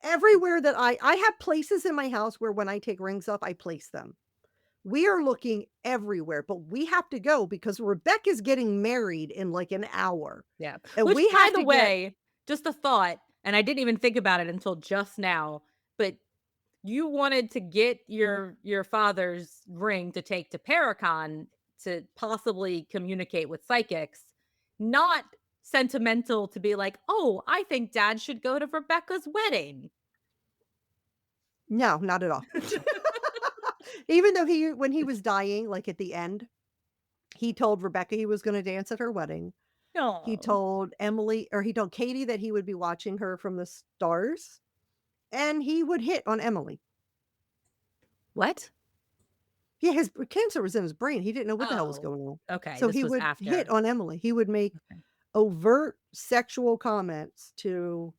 everywhere that I have places in my house where when I take rings off, I place them. We are looking everywhere, but we have to go because Rebecca's getting married in like an hour, Yeah. and Which, we by have the to get way, just a thought, and I didn't even think about it until just now, but you wanted to get your father's ring to take to Paracon to possibly communicate with psychics, not sentimental to be like, "Oh, I think dad should go to Rebecca's wedding." no, not at all. Even though when he was dying, like at the end, he told Rebecca he was gonna dance at her wedding. Oh. He told Katie that he would be watching her from the stars, and he would hit on Emily. What? Yeah, his cancer was in his brain. He didn't know what the hell was Oh, going on. okay, So this he was would hit after. on Emily. He would make Okay. overt sexual comments to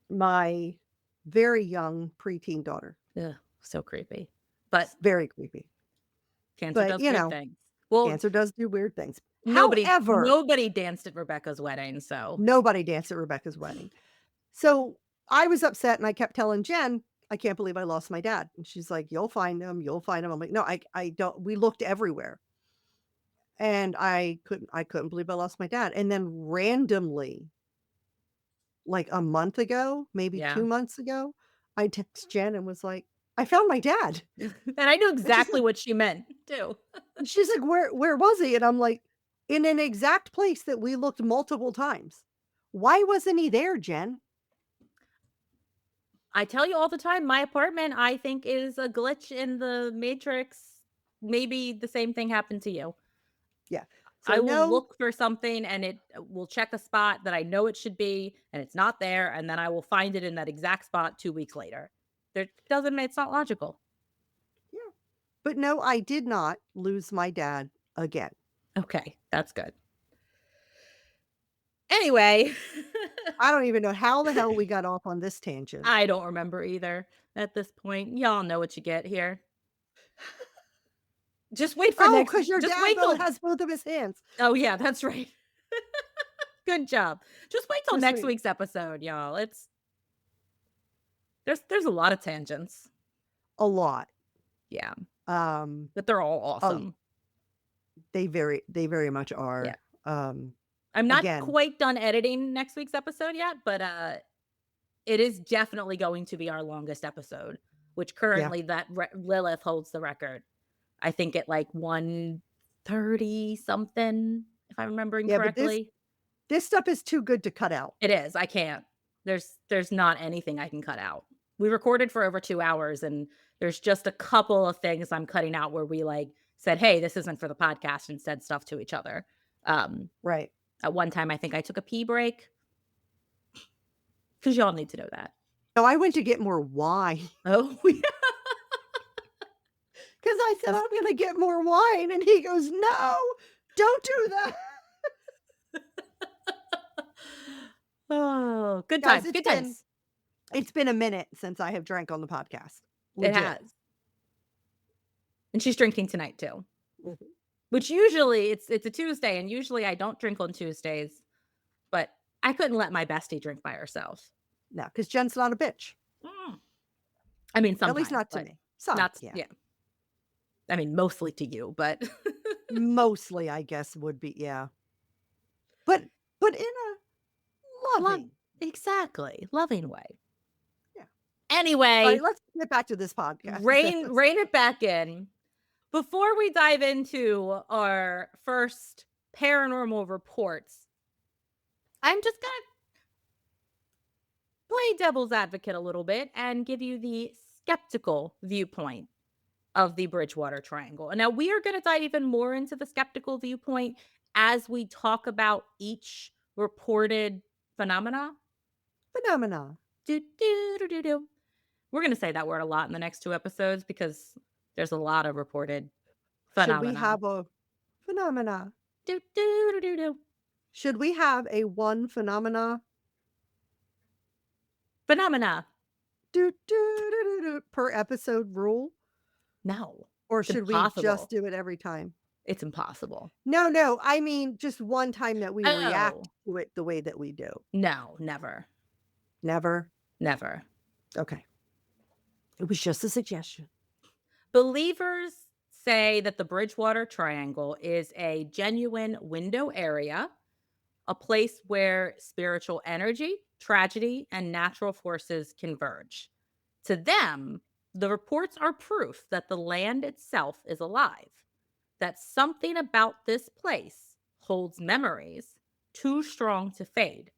my very young preteen daughter. Ugh, so creepy. But It's very creepy. cancer But, does weird things. Well, cancer does do weird things. nobody However, nobody danced at Rebecca's wedding, so nobody danced at Rebecca's wedding. So I was upset and I kept telling Jen, I can't believe I lost my dad. And she's like, you'll find him. You'll find him. I'm like, no, I don't. We looked everywhere. And I couldn't believe I lost my dad. And then randomly, like a month ago, maybe yeah. 2 months ago, I text Jen and was like, I found my dad. And I knew And exactly what she meant too. she's like, where was he? And I'm like, in an exact place that we looked multiple times. Why wasn't he there, Jen? I tell you all the time, my apartment, I think, is a glitch in the matrix. Maybe the same thing happened to you. Yeah. So I will no, look for something and it will check a spot that I know it should be and it's not there, and then I will find it in that exact spot 2 weeks later. There doesn't It's not logical. yeah. But no, I did not lose my dad again. Okay, that's good. Anyway, I don't even know how the hell we got off on this tangent. I don't remember either at this point. Y'all know what you get here. Just wait for Oh, next because your just dad wait till has both of his hands. Oh, yeah, that's right. Good job. Just wait till Just next wait. week's episode, y'all. There's a lot of tangents. A lot. Yeah, Um, but they're all oh, awesome. they very much Yeah. are. I'm not Again, quite done editing next week's episode yet, but, it is definitely going to be our longest episode, which yeah, currently Lilith holds the record. I think at, like, 130 something, if I'm remembering yeah, but this correctly. this stuff is too good to cut out. It is, I can't. There's not anything I can cut out. We recorded for over 2 hours, and there's just a couple of things I'm cutting out where we, like, said, "Hey, this isn't for the podcast," and said stuff to each other. Um, Right. at one time, I think I took a pee break because 'cause y'all need to know that. So I went to get more wine Oh, yeah. because I said, I'm going to get more wine. And he goes, no, don't do that. Oh, good Guys, times, good times. it's been a minute since I have drank on the podcast. It Legit. has. And she's drinking tonight too, Mhm. which usually it's a Tuesday, and usually I don't drink on Tuesdays, but I couldn't let my bestie drink by herself. No, because Jen's not a bitch. Mm. I mean, At least sometimes, not to but me. Some, not yeah. yeah. I mean, mostly to you, but Mostly, I guess, would be, yeah. But in a love loving. exactly, loving way. Yeah. All Anyway, right, let's get back to this podcast. rein it back in. Before we dive into our first paranormal reports, I'm just gonna play devil's advocate a little bit and give you the skeptical viewpoint of the Bridgewater Triangle. And now we are going to dive even more into the skeptical viewpoint as we talk about each reported phenomena. Phenomena. Do, do, do, do, do. We're going to say that word a lot in the next 2 episodes because there's a lot of reported Should we phenomena. have a phenomena? Do, do, do, do, do. Should we have a one phenomena Phenomena. per episode rule? No, Or it's should we impossible. just do it every time? It's impossible. No, I mean just one time that we react Oh, to it the way that we do. no, never. Never? Never. Okay. It was just a suggestion. Believers say that the Bridgewater Triangle is a genuine window area, a place where spiritual energy, tragedy, and natural forces converge. To them, the reports are proof that the land itself is alive, that something about this place holds memories too strong to fade.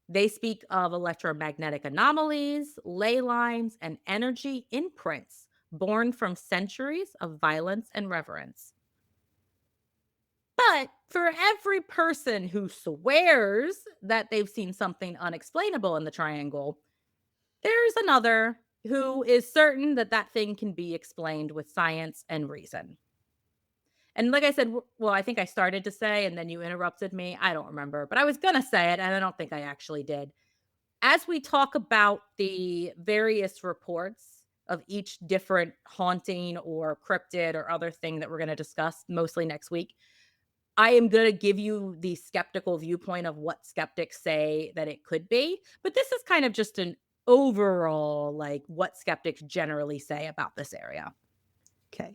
They speak of electromagnetic anomalies, ley lines, and energy imprints born from centuries of violence and reverence. But for every person who swears that they've seen something unexplainable in the triangle, there's another who is certain that that thing can be explained with science and reason. And like I said, well, I think I started to say, and then you interrupted me. I don't remember, but I was going to say it, and I don't think I actually did. As we talk about the various reports of each different haunting or cryptid or other thing that we're going to discuss mostly next week, I am going to give you the skeptical viewpoint of what skeptics say that it could be. But this is kind of just an overall, like, what skeptics generally say about this area. Okay.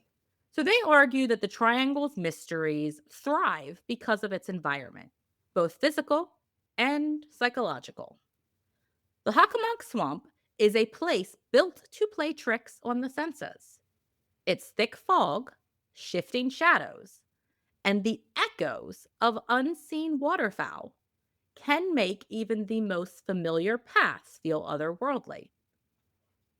So they argue that the triangle's mysteries thrive because of its environment, both physical and psychological. The Hockomock Swamp is a place built to play tricks on the senses. Its thick fog, shifting shadows, and the echoes of unseen waterfowl can make even the most familiar paths feel otherworldly.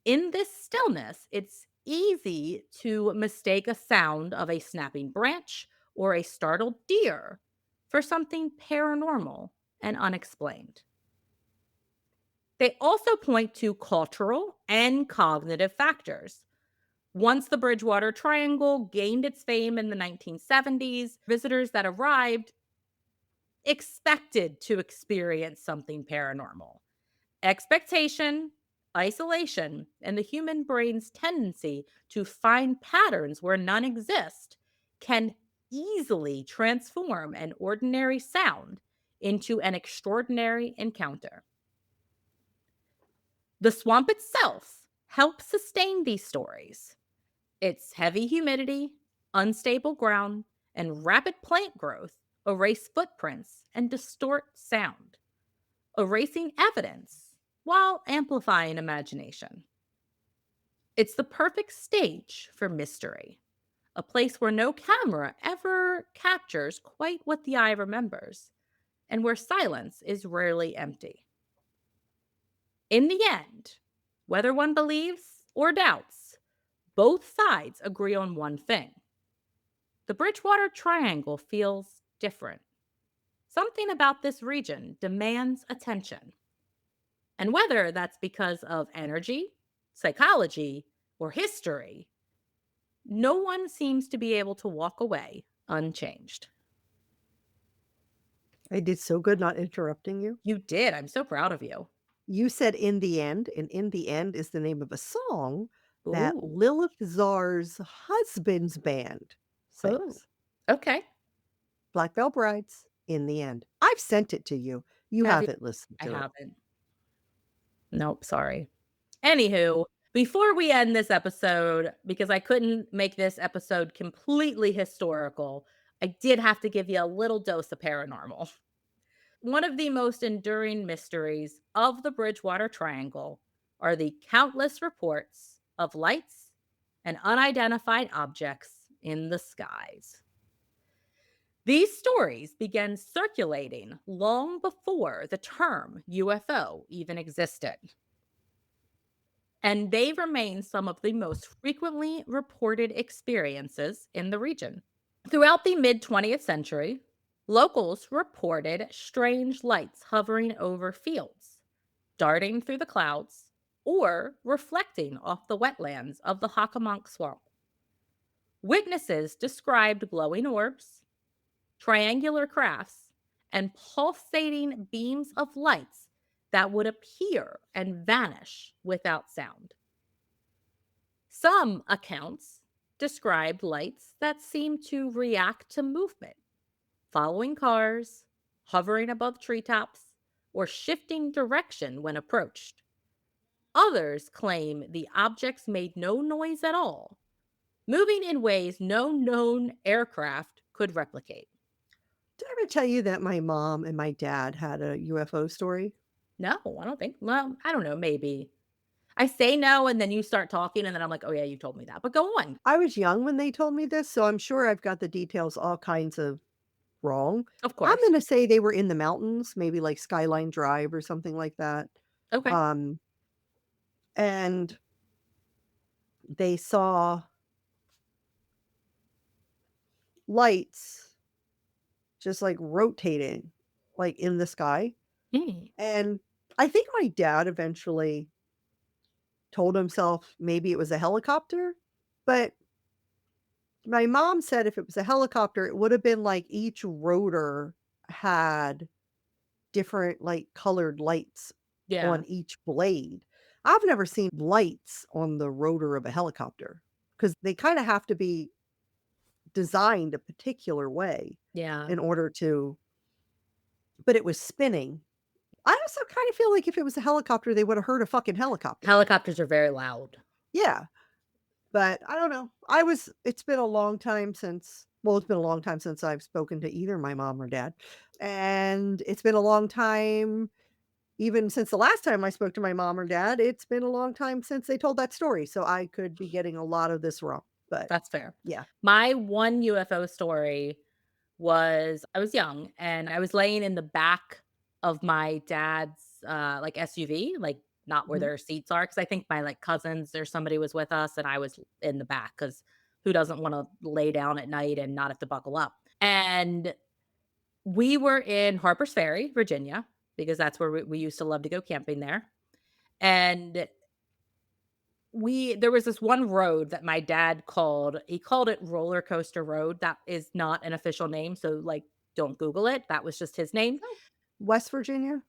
In this stillness, it's easy to mistake a sound of a snapping branch or a startled deer for something paranormal and unexplained. They also point to cultural and cognitive factors. Once the Bridgewater Triangle gained its fame in the 1970s, visitors that arrived expected to experience something paranormal. Expectation, isolation, and the human brain's tendency to find patterns where none exist can easily transform an ordinary sound into an extraordinary encounter. The swamp itself helps sustain these stories. Its heavy humidity, unstable ground, and rapid plant growth erase footprints and distort sound, erasing evidence while amplifying imagination. It's the perfect stage for mystery, a place where no camera ever captures quite what the eye remembers, and where silence is rarely empty. In the end, whether one believes or doubts, both sides agree on one thing. The Bridgewater Triangle feels different. Something about this region demands attention. And whether that's because of energy, psychology, or history, no one seems to be able to walk away unchanged. I did so good not interrupting you. You did. I'm so proud of you. You said "In the End," and "In the End" is the name of a song that Ooh. Lilith Czar's husband's band Oh. sings. Okay. Black Veil Brides, "In the End." I've sent it to you. You Have you? haven't listened I to it. haven't. Nope, sorry. Anywho, before we end this episode, because I couldn't make this episode completely historical, I did have to give you a little dose of paranormal. One of the most enduring mysteries of the Bridgewater Triangle are the countless reports of lights and unidentified objects in the skies. These stories began circulating long before the term UFO even existed, and they remain some of the most frequently reported experiences in the region. Throughout the mid 20th century, locals reported strange lights hovering over fields, darting through the clouds, or reflecting off the wetlands of the Hockomock swamp. Witnesses described glowing orbs, triangular crafts, and pulsating beams of lights that would appear and vanish without sound. Some accounts described lights that seemed to react to movement, following cars, hovering above treetops, or shifting direction when approached. Others claim the objects made no noise at all, moving in ways no known aircraft could replicate. Did I ever tell you that my mom and my dad had a UFO story? No, I don't think. Well, I don't know, maybe. I say no, and then you start talking, and then I'm like, "Oh, yeah, you told me that." But go on. I was young when they told me this, so I'm sure I've got the details all kinds of wrong. Of I'm course. gonna say they were in the mountains, maybe like Skyline Drive or something like that. Okay. Um, and they saw lights just like rotating like in the sky. Mm. And I think my dad eventually told himself maybe it was a helicopter, but my mom said if it was a helicopter, it would have been like each rotor had different like colored lights Yeah. on each blade. I've never seen lights on the rotor of a helicopter because they kind of have to be designed a particular way Yeah. in order to, but it was spinning. I also kind of feel like if it was a helicopter, they would have heard a fucking helicopter. Helicopters are very loud. Yeah. But I don't know. It's been a long time since, well, it's been a long time since I've spoken to either my mom or dad. And it's been a long time, even since the last time I spoke to my mom or dad, it's been a long time since they told that story. So I could be getting a lot of this wrong. But That's fair. yeah. My one UFO story was I was young, and I was laying in the back of my dad's, like, SUV, like, not where Mhm. their seats are, because I think my, like, cousins or somebody was with us, and I was in the back, because who doesn't wanna lay down at night and not have to buckle up? And we were in Harpers Ferry, Virginia, because that's where we used to love to go camping there, and we there was this one road that my dad called he called it Roller Coaster Road. That is not an official name, so, like, Don't Google it. That was just his name. West Virginia?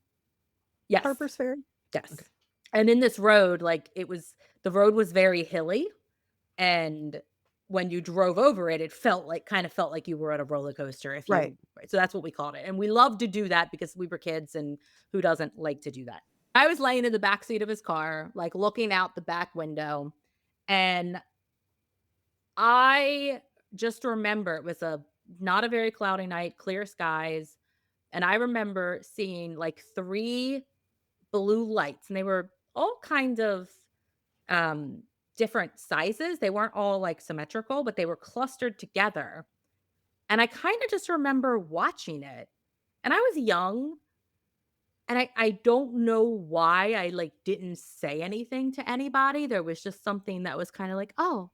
Yes. Harper's Ferry? Yes. Okay. And in this road, like the road was very hilly. And when you drove over it, it kind of felt like you were at a roller coaster Right. so that's what we called it. And we loved to do that because we were kids, and who doesn't like to do that? I was laying in the back seat of his car, like looking out the back window, and I just remember it was not a very cloudy night, clear skies, and I remember seeing like 3 blue lights, and they were all kind of um different sizes. They weren't all like symmetrical, but they were clustered together. And I kind of just remember watching it. And I was young, and I don't know why I like didn't say anything to anybody. There was just something that was kind of like, "Oh,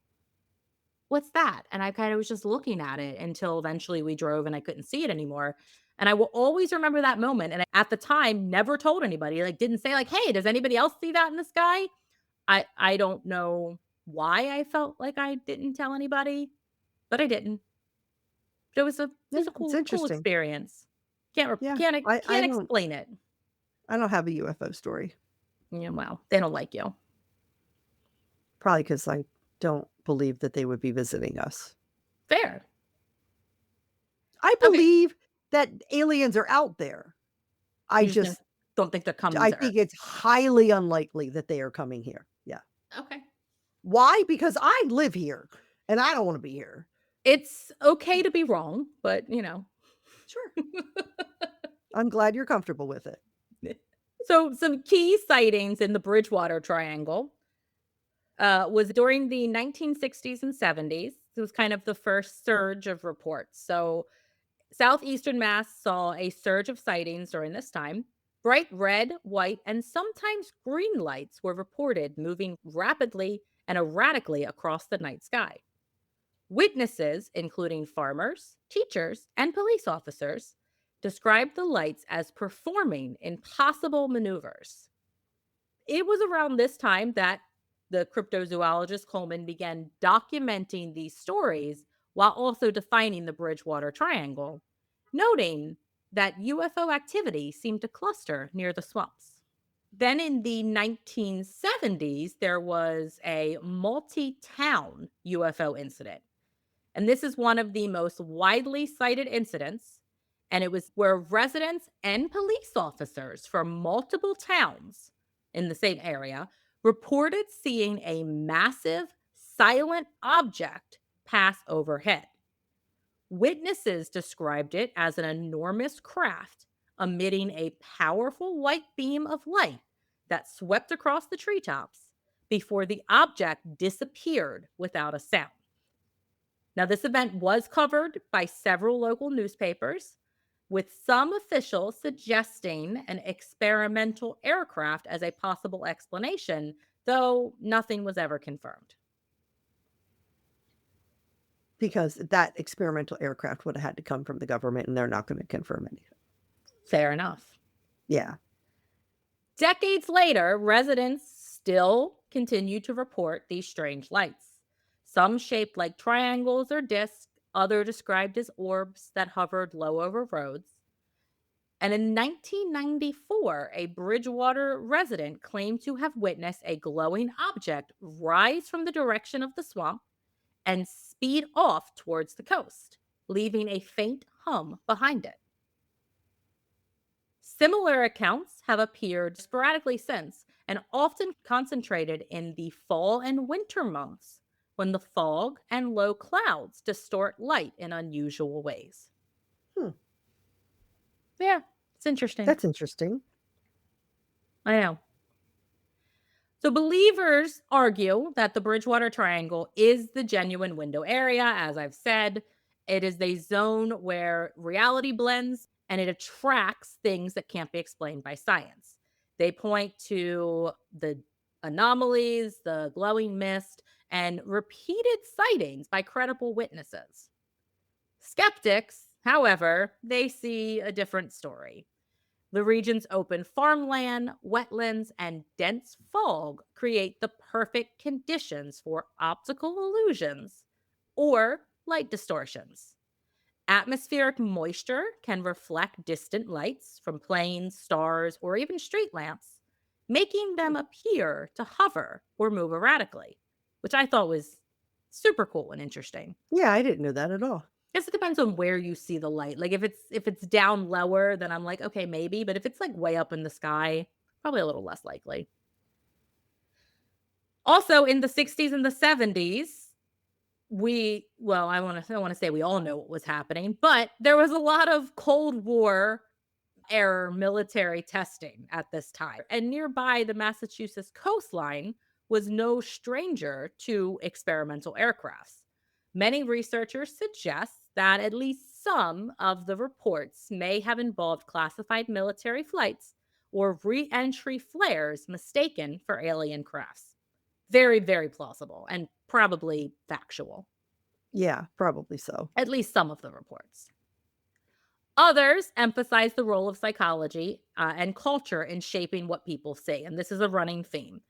what's that?" And I kind of was just looking at it until eventually we drove and I couldn't see it anymore. And I will always remember that moment. And at the time, never told anybody, like didn't say like, "Hey, does anybody else see that in the sky?" I don't know why I felt like I didn't tell anybody, but I didn't. But it Yeah, was a it's cool interesting. experience. Can't re Yeah. can't explain it. I don't have a UFO story. Yeah, well, they don't like you. Probably because I don't believe that they would be visiting us. Fair. I Okay. believe that aliens are out there. I You just just don't think they're coming I to Earth. think it's highly unlikely that they are coming here. Yeah. Okay. Why? Because I live here and I don't wanna be here. It's okay to be wrong, but, Sure. I'm glad you're comfortable with it. So some key sightings in the Bridgewater Triangle was during the 1960s and 70s. It was kind of the first surge of reports. So southeastern Mass saw a surge of sightings during this time. Bright red, white, and sometimes green lights were reported moving rapidly and erratically across the night sky. Witnesses, including farmers, teachers, and police officers, described the lights as performing impossible maneuvers. It was around this time that the cryptozoologist Coleman began documenting these stories while also defining the Bridgewater Triangle, noting that UFO activity seemed to cluster near the swamps. Then in the 1970s, there was a multi town UFO incident. And this is one of the most widely cited incidents. And it was where residents and police officers from multiple towns in the same area reported seeing a massive silent object pass overhead. Witnesses described it as an enormous craft emitting a powerful white beam of light that swept across the treetops before the object disappeared without a sound. Now, this event was covered by several local newspapers, with some officials suggesting an experimental aircraft as a possible explanation, though nothing was ever confirmed. Because that experimental aircraft would have had to come from the government, and they're not gonna confirm anything. Fair enough. Yeah. Decades later, residents still continue to report these strange lights. Some shaped like triangles or discs, other described as orbs that hovered low over roads. And in 1994, a Bridgewater resident claimed to have witnessed a glowing object rise from the direction of the swamp and speed off towards the coast, leaving a faint hum behind it. Similar accounts have appeared sporadically since and often concentrated in the fall and winter months when the fog and low clouds distort light in unusual ways. Hmm. Yeah, it's interesting. That's interesting. I know. So believers argue that the Bridgewater Triangle is the genuine window area. As I've said, it is a zone where reality blends and it attracts things that can't be explained by science. They point to the anomalies, the glowing mist, and repeated sightings by credible witnesses. Skeptics, however, they see a different story. The region's open farmland, wetlands, and dense fog create the perfect conditions for optical illusions or light distortions. Atmospheric moisture can reflect distant lights from planes, stars, or even street lamps, making them appear to hover or move erratically, which I thought was super cool and interesting. Yeah, I didn't know that at all. Guess it depends on where you see the light. Like if it's down lower, then I'm like, okay, maybe. But if it's like way up in the sky, probably a little less likely. Also, in the 60s and the 70s, I want to say we all know what was happening, but there was a lot of Cold War era military testing at this time. And nearby the Massachusetts coastline was no stranger to experimental aircrafts. Many researchers suggest that at least some of the reports may have involved classified military flights or re-entry flares mistaken for alien crafts. Very, very plausible and probably factual. Yeah, probably so. At least some of the reports. Others emphasize the role of psychology and culture in shaping what people see. And this is a running theme,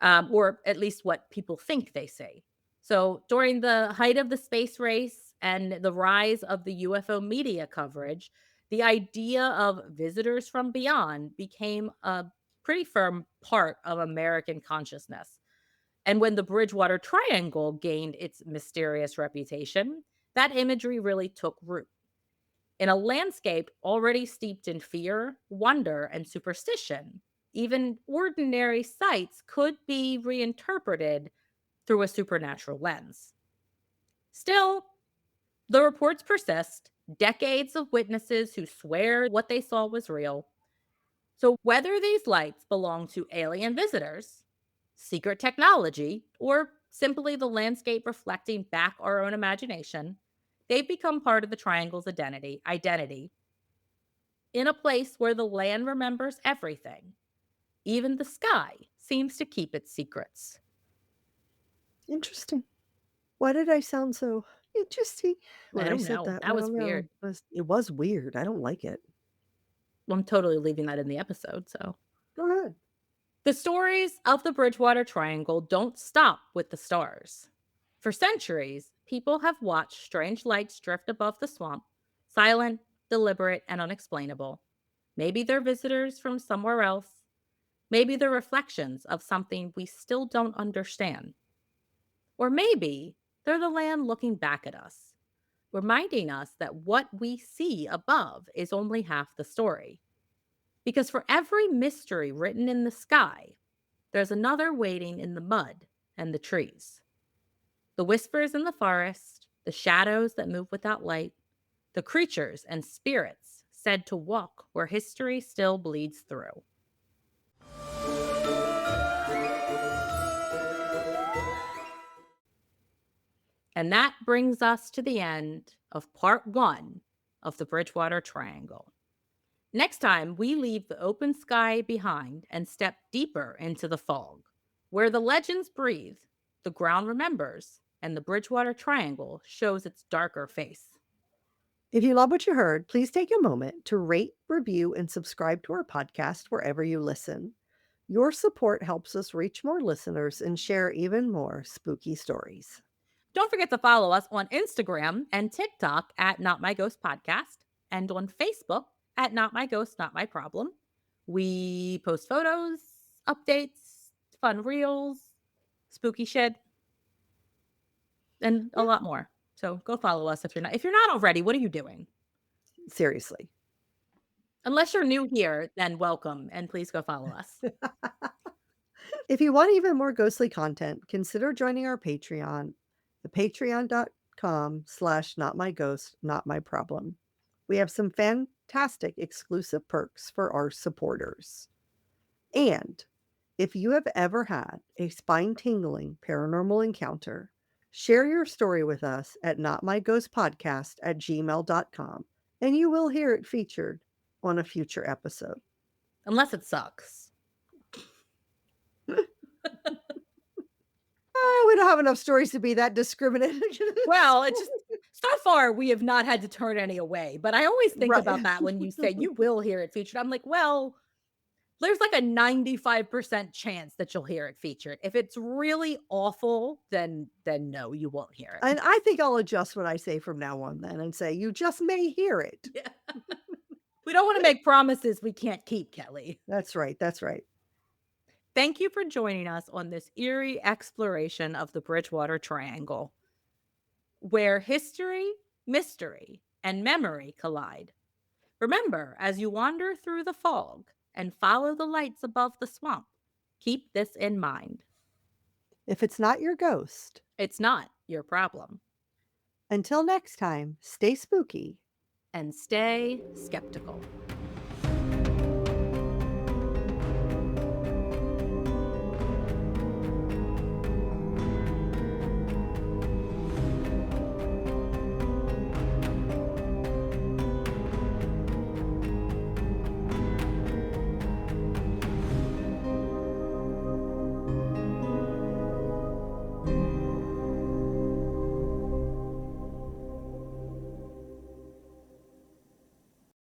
or at least what people think they see. So during the height of the space race and the rise of the UFO media coverage, the idea of visitors from beyond became a pretty firm part of American consciousness. And when the Bridgewater Triangle gained its mysterious reputation, that imagery really took root. In a landscape already steeped in fear, wonder, and superstition, even ordinary sights could be reinterpreted through a supernatural lens. Still, the reports persist, decades of witnesses who swear what they saw was real. So, whether these lights belong to alien visitors, secret technology, or simply the landscape reflecting back our own imagination, they've become part of the triangle's identity in a place where the land remembers everything. Even the sky seems to keep its secrets. Interesting. Why did I sound so interesting when I I don't said know. that? I That was don't know. weird. It was weird. I don't like it. I'm totally leaving that in the episode. So, Go ahead. the stories of the Bridgewater Triangle don't stop with the stars. For centuries, people have watched strange lights drift above the swamp, silent, deliberate, and unexplainable. Maybe they're visitors from somewhere else. Maybe they're reflections of something we still don't understand. Or maybe they're the land looking back at us, reminding us that what we see above is only half the story. Because for every mystery written in the sky, there's another waiting in the mud and the trees. The whispers in the forest, the shadows that move without light, the creatures and spirits said to walk where history still bleeds through. And that brings us to the end of part 1 of the Bridgewater Triangle. Next time, we leave the open sky behind and step deeper into the fog, where the legends breathe, the ground remembers, and the Bridgewater Triangle shows its darker face. If you love what you heard, please take a moment to rate, review, and subscribe to our podcast wherever you listen. Your support helps us reach more listeners and share even more spooky stories. Don't forget to follow us on Instagram and TikTok at Not My Ghost Podcast and on Facebook at Not My Ghost, Not My Problem. We post photos, updates, fun reels, spooky shit, and a lot more. So go follow us if you're not already. What are you doing? Seriously. Unless you're new here, then welcome and please go follow us. If you want even more ghostly content, consider joining our Patreon, the patreon.com/notmyghost, We have some fantastic exclusive perks for our supporters. And if you have ever had a spine-tingling paranormal encounter, share your story with us at notmyghostpodcast@gmail.com, and you will hear it featured on a future episode. Unless it sucks. We don't have enough stories to be that discriminating. Well, it's just so far we have not had to turn any away. But I always think Right. about that when you say you will hear it featured. I'm like, well, There's like a 95% chance that you'll hear it featured. If it's really awful, then no, you won't hear it. And I think I'll adjust what I say from now on then and say, "You just may hear it." Yeah. We don't wanna make promises we can't keep, Kelly. That's right, that's right. Thank you for joining us on this eerie exploration of the Bridgewater Triangle, where history, mystery, and memory collide. Remember, as you wander through the fog and follow the lights above the swamp, keep this in mind. If it's not your ghost, It's not your problem. until next time, stay spooky. And stay skeptical.